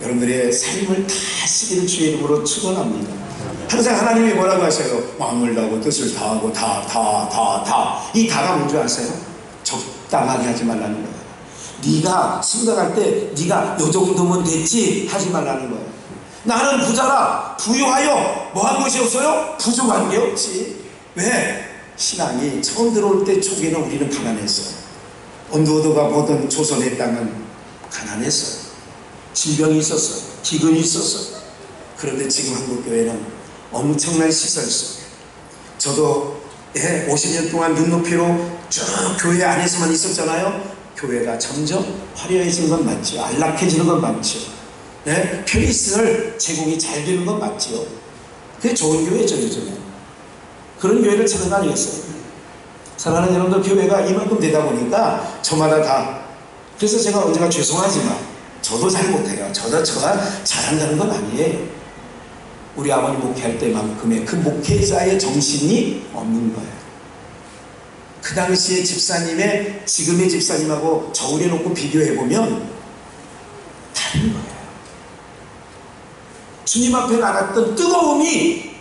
여러분들의 삶을 다스리는 주의 이름으로 축원합니다. 항상 하나님이 뭐라고 하세요? 마음을 다하고 뜻을 다하고 이 다가 뭔지 아세요? 적당하게 하지 말라는 거예요. 네가 생각할 때 네가 요 정도면 됐지 하지 말라는 거예요. 나는 부자라. 부유하여 뭐한 것이 없어요? 부족한 게 없지. 왜? 신앙이 처음 들어올 때 초기에는 우리는 가난했어요. 언두어도가 보던 조선의 땅은 가난했어요. 질병이 있었어요. 기근이 있었어요. 그런데 지금 한국교회는 엄청난 시설 속에, 저도 50년 동안 눈높이로 쭉 교회 안에서만 있었잖아요. 교회가 점점 화려해지는 건 맞죠. 안락해지는 건 맞죠. 편의시설 제공이 잘 되는 건 맞죠. 그게 좋은 교회죠. 요즘에 그런 교회를 찾는 거 아니겠어요? 사랑하는 여러분들, 교회가 이만큼 되다 보니까 저마다 다, 그래서 제가 언제가 죄송하지만 저도 잘 못해요. 저가 잘한다는 건 아니에요. 우리 아버님 목회할 때만큼의 그 목회자의 정신이 없는 거예요. 그 당시의 집사님의 지금의 집사님하고 저울에 놓고 비교해보면 다른 거예요. 주님 앞에 나갔던 뜨거움이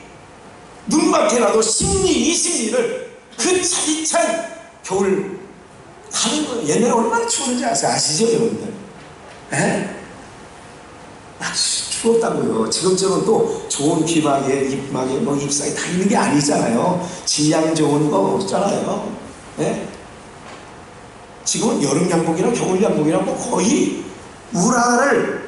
눈밖에라도 10리, 20리를 그 차디찬 겨울 가는 거예요. 옛날에 얼마나 추웠는지 아시죠 여러분들? 추웠다고요. 지금처럼 또 좋은 귀마개, 입마개, 잎사귀 다 있는 게 아니잖아요. 질량 좋은 거 없잖아요. 지금은 여름 양복이나 겨울 양복이나 거의 우라를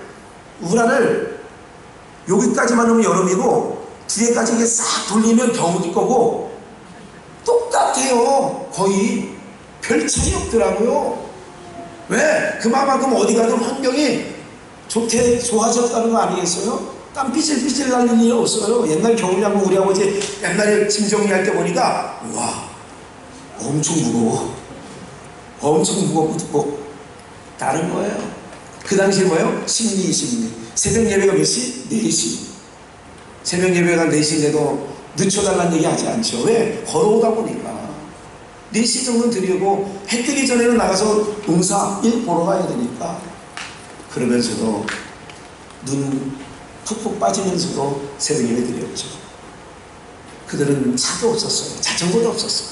여기까지만 넣으면 여름이고 뒤에까지 이게 싹 돌리면 겨울일 거고 똑같아요. 거의 별 차이 없더라고요. 왜? 그만큼 어디 가든 환경이 좋아졌다는 거 아니겠어요? 땀 삐질삐질 나는 일이 없어요. 옛날 겨울 양복 우리 아버지 옛날에 짐 정리할 때 보니까 와 엄청 무겁고 다른 거예요. 그 당시에 뭐예요? 10리, 20리. 새벽 예배가 몇 시? 4시. 새벽 예배가 4시인데도 늦춰달라는 얘기 하지 않죠. 왜? 걸어오다 보니까 4시 정도는 드리고 해 뜨기 전에는 나가서 농사 일 보러 가야 되니까. 그러면서도 눈 푹푹 빠지면서도 새벽 예배 드렸죠. 그들은 차도 없었어요. 자전거도 없었어요.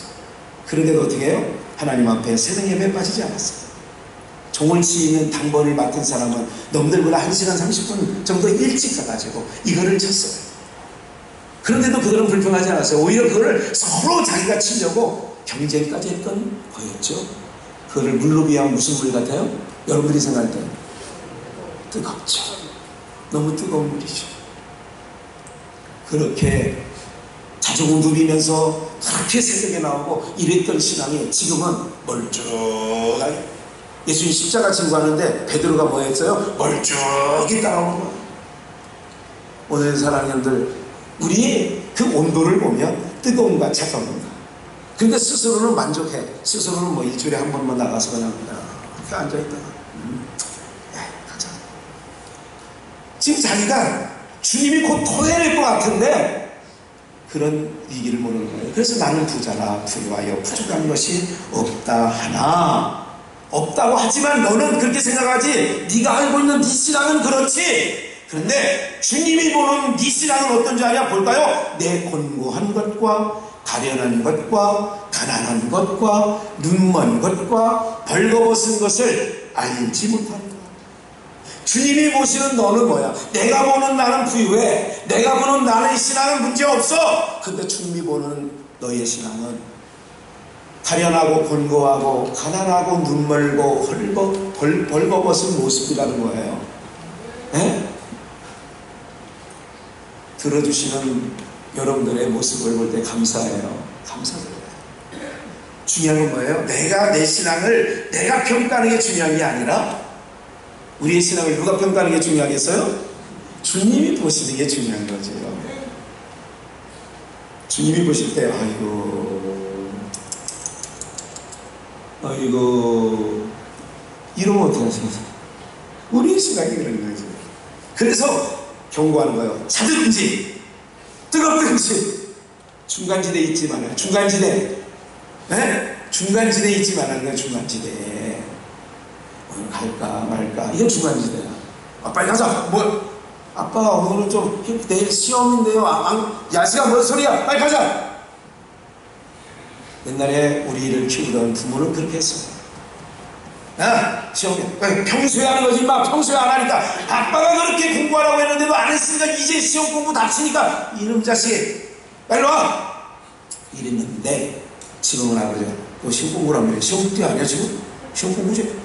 그런데도 어떻게 해요? 하나님 앞에 새벽 예배에 빠지지 않았어요. 종을 치는 당번을 맡은 사람은 넘들보다 1시간 30분 정도 일찍 가가지고 이거를 쳤어요. 그런데도 그들은 불평하지 않았어요. 오히려 그거를 서로 자기가 치려고 경쟁까지 했던 거였죠. 그거를 물로 비하면 무슨 물 같아요? 여러분들이 생각할 때 뜨겁죠. 너무 뜨거운 물이죠. 그렇게 자주고 누비면서 그렇게 새벽에 나오고 이랬던 신앙이 지금은 멀쩡하게, 예수님 십자가 지고 가는데 베드로가 뭐 했어요? 멀쩡히 따라오는 거예요. 오늘 사랑하는 여러분들, 우리의 그 온도를 보면 뜨거움과 차가움입니다. 근데 스스로는 만족해. 스스로는 뭐 일주일에 한 번만 나가서 그냥 이렇게 앉아있다가 가자. 지금 자기가 주님이 곧 토해낼 것 같은데 그런 위기를 모르는 거예요. 그래서 나는 부자라 부유하여 부족한 것이 없다 하나, 없다고 하지만 너는 그렇게 생각하지. 네가 알고 있는 네 신앙은 그렇지. 그런데 주님이 보는 네 신앙은 어떤 줄 아냐? 볼까요? 내 곤고한 것과 가련한 것과 가난한 것과 눈먼 것과 벌거벗은 것을 알지 못한다. 주님이 보시는 너는 뭐야? 내가 보는 나는 부유해. 내가 보는 나의 신앙은 문제없어. 근데 주님이 보는 너의 신앙은 가련하고 곤고하고 가난하고 눈멀고 벌거벗은 모습이라는 거예요. 네? 들어주시는 여러분들의 모습을 볼 때 감사해요. 감사드려요. 중요한 건 뭐예요? 내가 내 신앙을 내가 평가하는 게 중요한 게 아니라 우리의 신앙을 누가 평가하는 게 중요하겠어요? 주님이 보시는 게 중요한 거죠. 주님이 보실 때 아이고 이러면 어떡하세요? 우리의 신앙이 그런 거죠. 그래서 경고하는 거예요. 차든지 뜨겁든지 중간지대에 있지 말아요. 중간지대. 네? 중간지대에 있지 말라는 거예요. 중간지대에. 오늘 갈까 말까. 이건 중간지대야. 빨리 가자. 뭐? 아빠 오늘은 좀 내일 시험인데요. 야시가 뭔 소리야? 빨리 가자. 옛날에 우리를 키우던 부모는 그렇게 했어요. 시험에 평소에 하는 거지 막 평소에 안 하니까 아빠가 그렇게 공부하라고 했는데도 안 했으니까 이제 시험 공부 닥치니까 이놈 자식 빨리 와 이랬는데 지금은 아버지가 너 시험 공부라며. 시험 때 아니야 지금? 시험 공부지?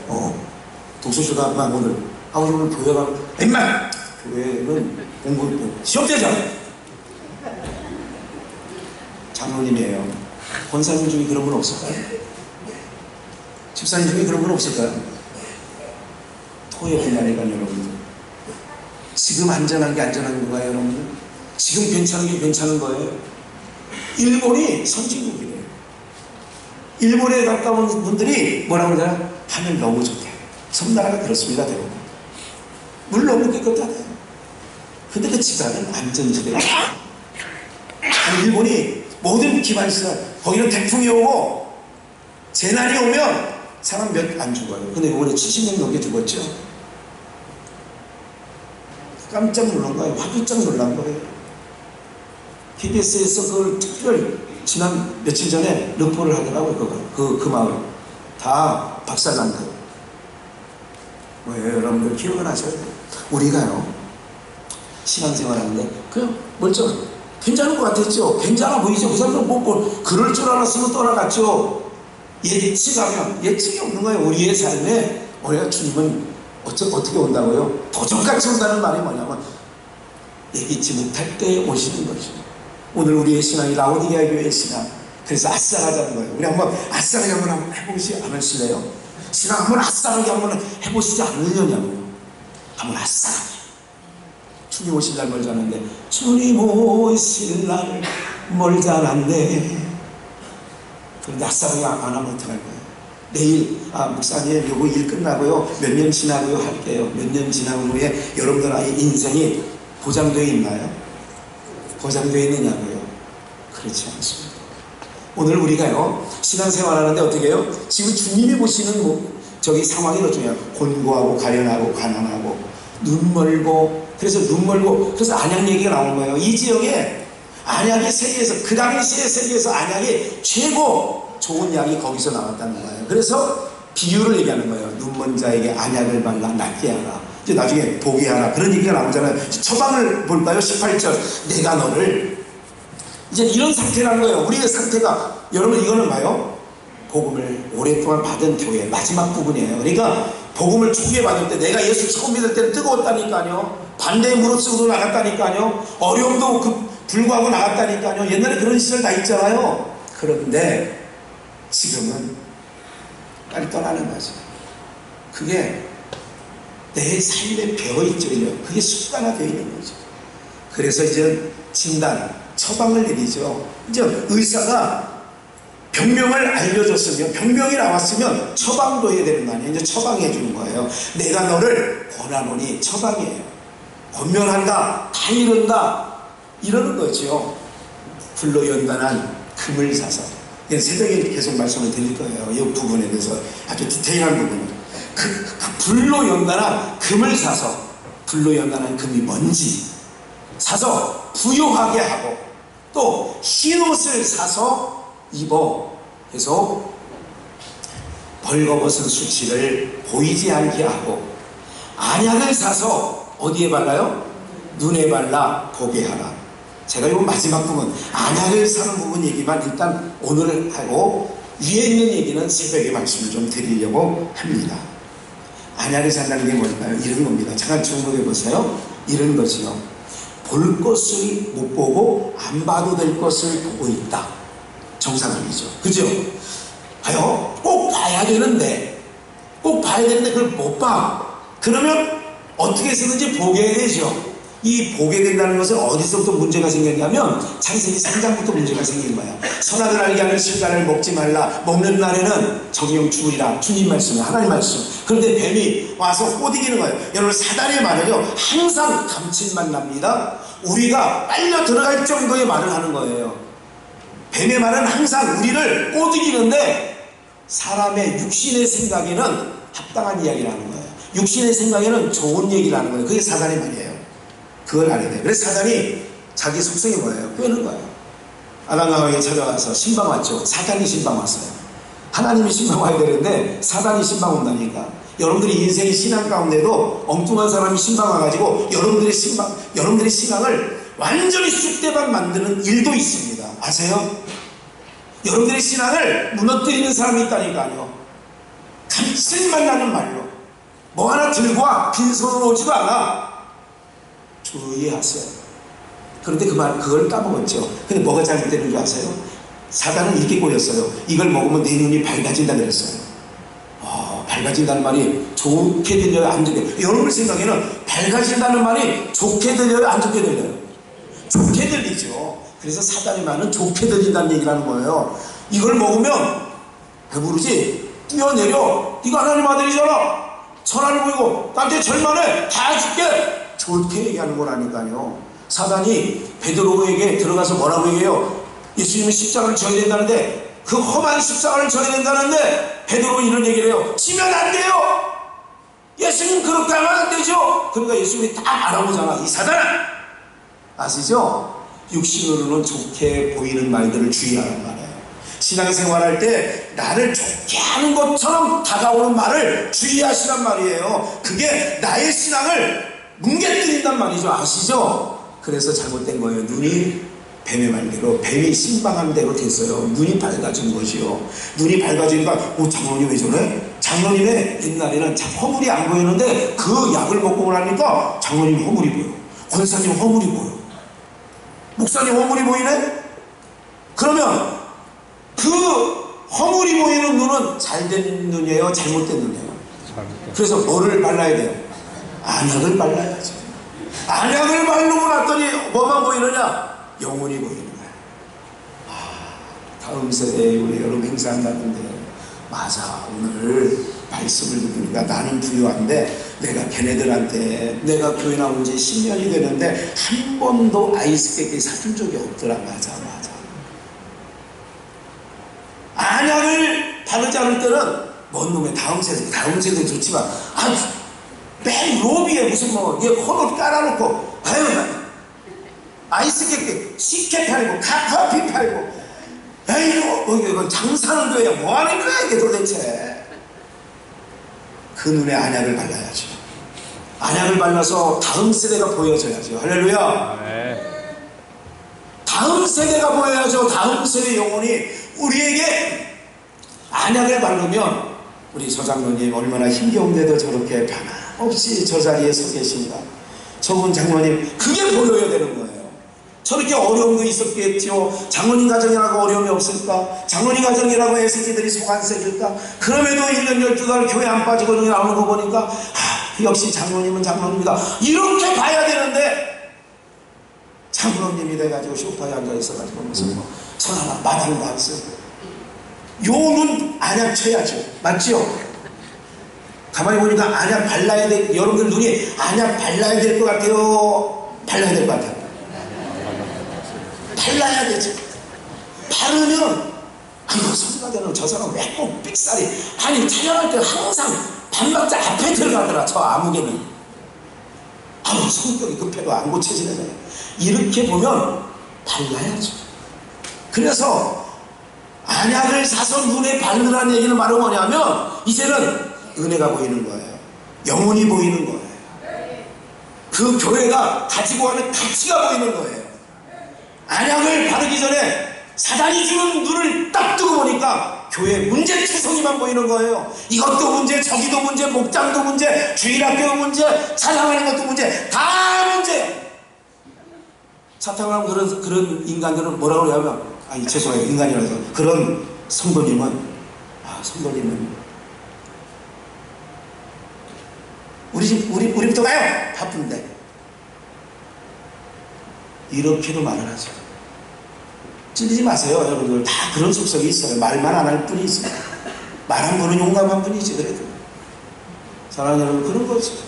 독서실가 막 오늘 아버지 오늘 교회 가면 임마 교회는 공부 시험 때잖아. 장로님이에요. 권사님 중에 그런 분 없을까요? 집사님 중에 그런 분 없을까요? 토해 비난이가 여러분들. 지금 안전한 게 안전한 건가요, 여러분들? 지금 괜찮은 게 괜찮은 거예요? 일본이 선진국이래요. 일본에 가까운 분들이 뭐라고 그러잖아요? 하늘 너무 좋대. 섬나라가 그렇습니다, 대부분. 물 너무 깨끗하대. 근데 그 지방은 안전지대예요. 일본이 모든 기반시설, 거기는 태풍이 오고 재난이 오면 사람 몇 안 죽어요. 근데 이번에 70명 넘게 죽었죠. 깜짝 놀란 거예요. 화들짝 놀란 거예요. KBS에서 그걸 특별 지난 며칠 전에 르포를 하더라고요. 그 마을 다 박살난 거예요. 왜 여러분들 기억을 하셔야 돼요. 우리가요 신앙생활하는데 그냥 멀쩡 괜찮은 것 같았죠. 괜찮아 보이죠. 그 사람들 뭐 그럴 줄 알았으면 떠나갔죠. 예측이 없는 거예요. 우리의 삶에 우리가 주님은 어떻게 온다고요? 도적같이 온다는 말이 뭐냐면 예기치 못할 때 오시는 거죠. 오늘 우리의 신앙이 라오디게아 교회의 신앙. 그래서 아싸하자는 거예요. 우리 한번 아싸하게 한번 해보시지 않으실래요? 신앙 한번 아싸하게 한번 해보시지 않으려냐고요. 한번 아싸하게. 주님 오실 날 멀지 않은데 주님 오실 날 멀지 않은데 그런데 아싸하게 안 하면 어떡할 거예요? 내일 목사님 요거 일 끝나고요 몇 년 지나고요 할게요. 몇 년 지나고 후에 여러분들의 인생이 보장되어 있나요? 보장되어 있느냐고요? 그렇지 않습니다. 오늘 우리가요 신앙생활하는데 어떻게 해요? 지금 주님이 보시는 저기 상황이 더 중요해요. 곤고하고 가련하고 가난하고 눈 멀고, 그래서 안약 얘기가 나온 거예요. 이 지역에 안약이 세계에서, 그 당시에 세계에서 안약이 최고 좋은 약이 거기서 나왔다는 거예요. 그래서 비유를 얘기하는 거예요. 눈먼 자에게 안약을 발라 낫게 하라. 이제 나중에 보게 하라. 그런 얘기가 나오잖아요. 처방을 볼까요? 18절. 내가 너를, 이제 이런 상태라는 거예요. 우리의 상태가, 여러분 이거는 봐요. 복음을 오랫동안 받은 교회 마지막 부분이에요. 그러니까 복음을 초기에 받을 때, 내가 예수 처음 믿을 때는 뜨거웠다니까요. 반대의 무릎쓰고 나갔다니까요. 어려움도 불구하고 나갔다니까요. 옛날에 그런 시절 다 있잖아요. 그런데 지금은 빨리 떠나는 거죠. 그게 내 삶에 배어있죠. 그게 습관화되어 있는 거죠. 그래서 이제 진단, 처방을 내리죠. 이제 의사가 병명을 알려줬으면, 병명이 나왔으면 처방도 해야 되는 거 아니에요. 이제 처방해 주는 거예요. 내가 너를 권하노니, 처방이에요. 권면한다, 다 이룬다, 이러는 거죠. 불로 연단한 금을 사서, 새벽에 계속 말씀을 드릴 거예요. 이 부분에 대해서 아주 디테일한 부분을. 그 불로 연단한 금을 사서, 불로 연단한 금이 뭔지 사서 부요하게 하고, 또 흰옷을 사서 입어 해서 벌거벗은 수치를 보이지 않게 하고, 안약을 사서 어디에 발라요? 눈에 발라 보게 하라. 제가 이 마지막 부분, 안약을 사는 부분 얘기만 일단 오늘 하고, 위에 있는 얘기는 새벽에 말씀을 좀 드리려고 합니다. 안약을 산다는 게 뭘까요? 이런 겁니다. 잠깐 주목해 보세요. 이런 거지요. 볼 것을 못 보고 안 봐도 될 것을 보고 있다. 정상적이죠. 그죠? 봐요. 꼭 봐야 되는데, 그걸 못 봐. 그러면 어떻게 해서든지 보게 되죠. 이 보게 된다는 것은 어디서부터 문제가 생겼냐면, 창세기 3장부터 문제가 생긴 거예요. 선악을 알게 하는 실과를 먹지 말라. 먹는 날에는 정령 죽으리라. 주님 말씀이에요. 하나님 말씀. 그런데 뱀이 와서 꼬드기는 거예요. 여러분, 사단의 말은요 항상 감칠맛 납니다. 우리가 빨려 들어갈 정도의 말을 하는 거예요. 뱀의 말은 항상 우리를 꼬드기는데, 사람의 육신의 생각에는 합당한 이야기라는 거예요. 육신의 생각에는 좋은 얘기라는 거예요. 그게 사단의 말이에요. 그걸 알아야 돼요. 그래서 사단이 자기 속성이 뭐예요? 꿰는 거예요. 아담과 하와에게 찾아와서 신방 왔죠. 사단이 신방 왔어요. 하나님이 신방 와야 되는데 사단이 신방 온다니까. 여러분들이 인생의 신앙 가운데도 엉뚱한 사람이 신방 와가지고 여러분들의 신앙을 완전히 쑥대밭 만드는 일도 있습니다. 아세요? 여러분들의 신앙을 무너뜨리는 사람이 있다니까요. 감칠맛 나는 말로 뭐 하나 들고 와 빈손으로 오지도 않아. 주의하세요. 그런데 그걸 까먹었죠. 근데 뭐가 잘못되는 줄 아세요? 사단은 이렇게 꼬였어요. 이걸 먹으면 내 눈이 밝아진다 그랬어요. 밝아진다는 말이 좋게 들려요? 안 들려요? 여러분 생각에는 밝아진다는 말이 좋게 들려요? 안 좋게 들려요? 좋게 들리죠. 그래서 사단의 말은 좋게 들린다는 얘기라는 거예요. 이걸 먹으면 배부르지? 뛰어내려. 네가 하나님 아들이잖아. 천하를 보이고 나한테 절만해. 다 줄게. 좋게 얘기하는 거라니까요. 사단이 베드로에게 들어가서 뭐라고 얘기해요? 예수님은 십자가를 져야 된다는데, 그 험한 십자가를 져야 된다는데 베드로 이런 얘기를 해요. 지면 안 돼요. 예수님 그렇게 하면 안 되죠. 그러니까 예수님이 딱 알아보잖아. 이 사단아, 아시죠? 육신으로는 좋게 보이는 말들을 주의하란 말이에요. 신앙생활할 때 나를 좋게 하는 것처럼 다가오는 말을 주의하시란 말이에요. 그게 나의 신앙을 뭉개뜨린단 말이죠. 아시죠? 그래서 잘못된 거예요. 눈이 뱀의 말대로, 뱀이 신방한 대로 됐어요. 눈이 밝아진 것이요. 눈이 밝아지니까 장로님 왜 저래? 장로님의 옛날에는 허물이 안 보이는데 그 약을 먹고 나니까 장로님 허물이 보여. 권사님 허물이 보여. 목사님 허물이 보이네? 그러면 그 허물이 보이는 눈은 잘된 눈이에요? 잘못된 눈이에요? 그래서 뭐를 발라야 돼요? 안약을 발라야지. 안약을 바르고 났더니 뭐만 보이느냐? 영혼이 보이는 거야. 다음 세대에 우리 여러분 행사한다는데, 맞아. 오늘 말씀을 듣으니까 나는 부유한데 내가 걔네들한테, 내가 교회 나온 지 10년이 되는데 한 번도 아이스케이크 사준 적이 없더라. 맞아. 안약을 바르지 않을 때는 먼 놈의 다음 세대 좋지만 맨 로비에 무슨 뭐 홈을 깔아놓고 아이스 케이크 식혜 팔고 커피 팔고 이거 장사하는 거야. 뭐 하는 거야 이게 도대체. 그 눈에 안약을 발라야죠. 안약을 발라서 다음 세대가 보여져야죠. 할렐루야. 다음 세대가 보여야죠. 다음 세대 영혼이 우리에게 안약을 바르면 우리 저장로님 얼마나 힘겨운데도 저렇게 변함없이 저 자리에 서 계십니다. 저분 장로님 그게 보여야 되는 거예요. 저렇게 어려움도 있었겠죠. 장로님 가정이라고 어려움이 없을까? 장로님 가정이라고 애새끼들이 속 안 쎄줄까? 그럼에도 1년 12달 교회 안 빠지고 나오는 거 보니까 역시 장로님은 장로님이다 이렇게 봐야 되는데 장로님이 돼가지고 소파에 앉아있어가지고 무슨 손 하나 마당도 안 쓰고 요 눈 안약 쳐야죠. 맞죠? 가만히 보니까 안약 발라야 돼. 여러분들 눈이 안약 발라야 될 것 같아요? 발라야 될 것 같아요? 발라야 되지. 바르면 아이고 성가 되는 저 사람 왜 꼭 삑살이. 아니 촬영할 때 항상 반박자 앞에 들어가더라. 저 아무개는 아우 성격이 급해도 안 고쳐지네. 이렇게 보면 발라야죠. 그래서 안약을 사서 눈에 바르라는 얘기는 바로 뭐냐면 이제는 은혜가 보이는 거예요. 영혼이 보이는 거예요. 그 교회가 가지고 가는 가치가 보이는 거예요. 안약을 바르기 전에 사단이 주는 눈을 딱 뜨고 보니까 교회 문제투성이만 보이는 거예요. 이것도 문제, 저기도 문제, 목장도 문제, 주일학교 문제, 찬양하는 것도 문제, 다 문제예요. 사탄하고 그런 인간들은 뭐라고 그러냐면 죄송해요. 인간이라서 그런 성도님은 성도님은 우리부터 가요. 바쁜데 이렇게도 말을 하죠. 찔리지 마세요. 여러분들 다 그런 속성이 있어요. 말만 안 할 뿐이지. 말 한 번은 용감한 뿐이지. 그래도 사랑하는 여러분 그런 거지.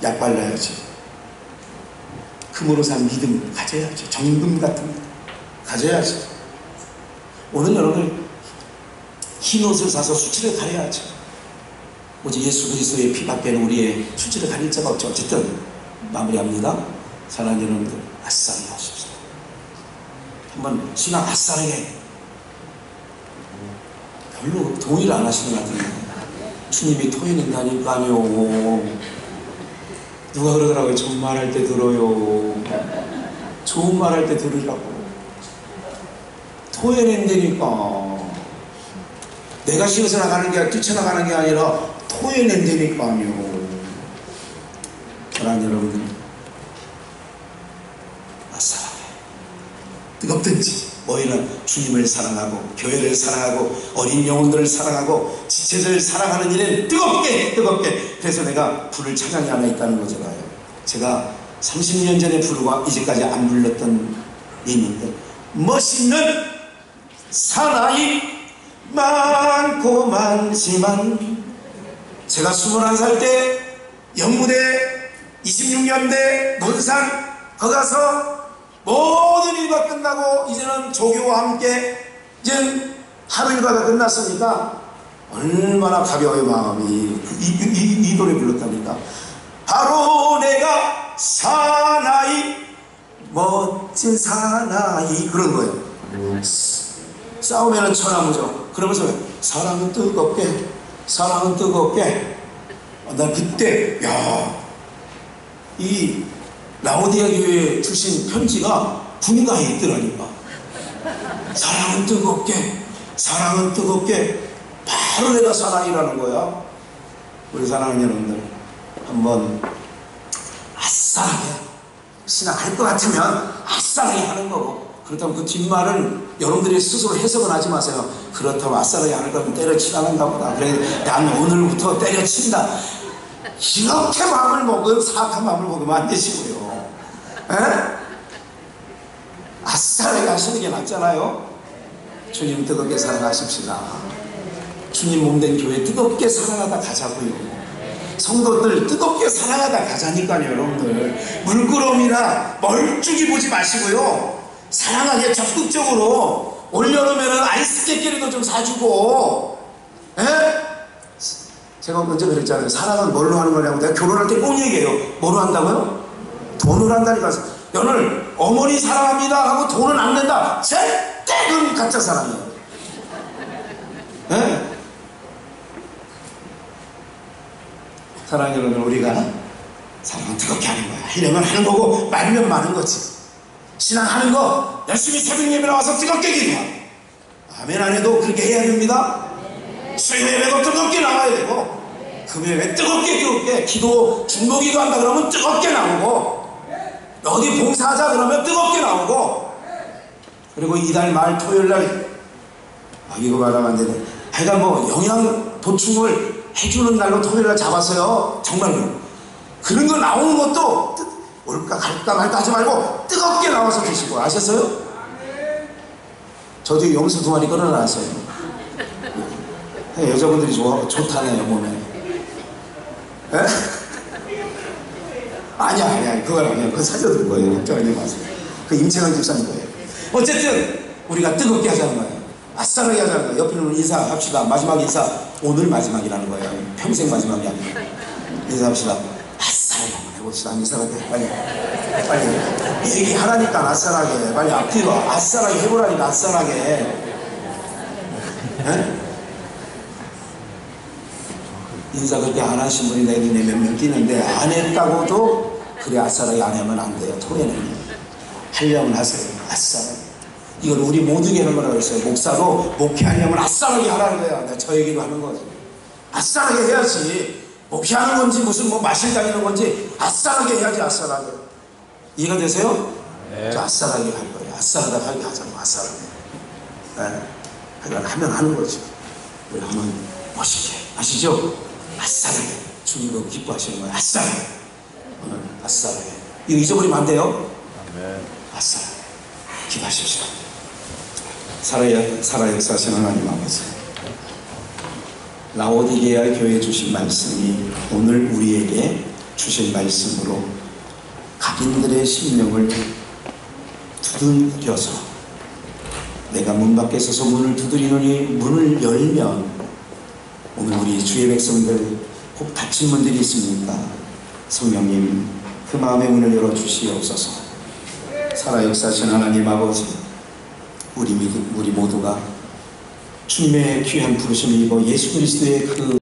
약 발라야지. 금으로 산 믿음 가져야죠. 정금 같은 거 가져야죠. 오늘 여러분들 흰 옷을 사서 수치를 가려야죠. 오직 예수 그리스도의 피밖에는 우리의 수치를 가릴 자가 없죠. 어쨌든 마무리합니다. 사랑하는 여러분들 아싸리 하십시오. 한번 신앙 아싸리게. 별로 동의를 안 하시는 것 같은데 주님이 토해낸다니까요. 누가 그러더라고요. 좋은 말 할 때 들어요. 좋은 말 할 때 들으라고. 토해낸다니까. 내가 쉬어서 나가는 게 뛰쳐나가는 게 아니라 토해낸다니까요. 사랑하는 여러분들 아싸라게 뜨겁든지 뭐이는 주님을 사랑하고 교회를 사랑하고 어린 영혼들을 사랑하고 지체들을 사랑하는 일은 뜨겁게. 그래서 내가 부를 찬양이 하나 있다는 거잖아요. 제가 30년 전에 부르고 이제까지 안 불렀던 게 있는데 멋있는 사나이 많고 많지만 제가 21살 때 영무대 26년대 논산 거기 가서 모든 일과 끝나고 이제는 조교와 함께 이제 하루 일과가 끝났으니까 얼마나 가벼워요 마음이. 이 노래 불렀다니까. 바로 내가 사나이 멋진 사나이 그런 거예요. 싸우면은 천하무죠. 그러면서 사랑은 뜨겁게 사랑은 뜨겁게. 난 그때 이 라오디아 교회 출신 편지가 분가에 있더라니까. 사랑은 뜨겁게 바로 내가 사나이라는 거야. 우리 사랑하는 여러분들 한번 아싸하게 신앙할 것 같으면 아싸하게 하는 거고, 그렇다면 그 뒷말은 여러분들이 스스로 해석은 하지 마세요. 그렇다면 아싸하게 하는 거면 때려치라는가 보다. 그래 난 오늘부터 때려친다 이렇게 마음을 먹으면 사악한 마음을 먹으면 안 되시고요. 아싸하게 하시는 게 낫잖아요. 주님 뜨겁게 사랑하십시다. 주님 몸된 교회 뜨겁게 사랑하다 가자고요. 성도들 뜨겁게 사랑하다 가자니까요. 여러분들 물끄러미나 멀찍이 보지 마시고요. 사랑하게 적극적으로 올여름에는 아이스 깨끼리도 좀 사주고 제가 언제 그랬잖아요. 사랑은 뭘로 하는 거냐고. 내가 결혼할 때 꼭 얘기해요. 뭐로 한다고요? 돈으로 한다니까. 너는 어머니 사랑합니다 하고 돈은 안 낸다. 절대 그건 가짜 사랑이에요. 네? 사랑하는 여러분, 우리가 사랑은 뜨겁게 하는 거야. 하려면 하는 거고 말면 마는 거지. 신앙하는 거 열심히 새벽 예배 나와서 뜨겁게 기도해. 아멘 안 해도 그렇게 해야 됩니다. 수요 예배도 뜨겁게 나와야 되고, 금요일에 뜨겁게 기도 중보기도 한다 그러면 뜨겁게 나오고, 어디 봉사하자 그러면 뜨겁게 나오고, 그리고 이달 말 토요일날 이거 말하면 안 되네. 하여간 뭐 영양 보충을 해주는 날로 토요일날 잡았어요. 정말로. 그런 거 나오는 것도 올까 갈까 말까 하지 말고 뜨겁게 나와서 드시고. 아셨어요? 저도 염소 2마리 끌어놨어요. 여자분들이 좋다네요, 몸에. 에? 아니야. 그건 아니야. 그거 사줘둘 거예요. 걱정하지 마세요. 그 임채강 집사님 거예요. 어쨌든, 우리가 뜨겁게 하자는 거예요. 아싸하게 하자는 거예요. 옆에 있는 인사합시다. 마지막 인사. 오늘 마지막이라는 거예요. 평생 마지막이 아니에요. 인사합시다. 아싸하게 한번 해봅시다. 인사하게. 빨리. 얘기하라니까, 아싸하게. 빨리 앞뒤로 아싸하게 해보라니까, 아싸하게. 에? 인사 그렇게 안 하신 분이 내 눈에 몇 명 뛰는데, 안 했다고도 그래 아싸라게 안 하면 안 돼요. 토요일에는 하려면 하세요. 아싸라게. 이걸 우리 모두에게 하는 거라고 했어요. 목사도 목회하려면 아싸라게 하라는 거야. 내가 저 얘기도 하는 거지. 아싸라게 해야지. 목회하는 건지 무슨 뭐 마실 다니는 건지 아싸라게 해야지. 아싸라게. 이해가 되세요? 네. 저 아싸라게 할 거예요. 아싸라게 하자고. 아싸라게. 네. 하면 하는 거지. 우리 하면 멋있게. 아시죠? 아싸라게. 주님도 기뻐하시는 거예요. 아싸라게. 아싸라게. 이거 잊어버리면 안 돼요? 아싸라게. 기도하십시오. 살아 역사하시는 하나님 아버지, 라오디게아 교회에 주신 말씀이 오늘 우리에게 주신 말씀으로 각인들의 심령을 두들겨서, 내가 문 밖에 서서 문을 두드리노니 문을 열면, 오늘 우리 주의 백성들 혹 닫힌 문들이 있습니까? 성령님, 그 마음의 문을 열어주시옵소서. 살아 역사하신 하나님 아버지, 우리 모두가 주님의 귀한 부르심을 입어 예수 그리스도의 그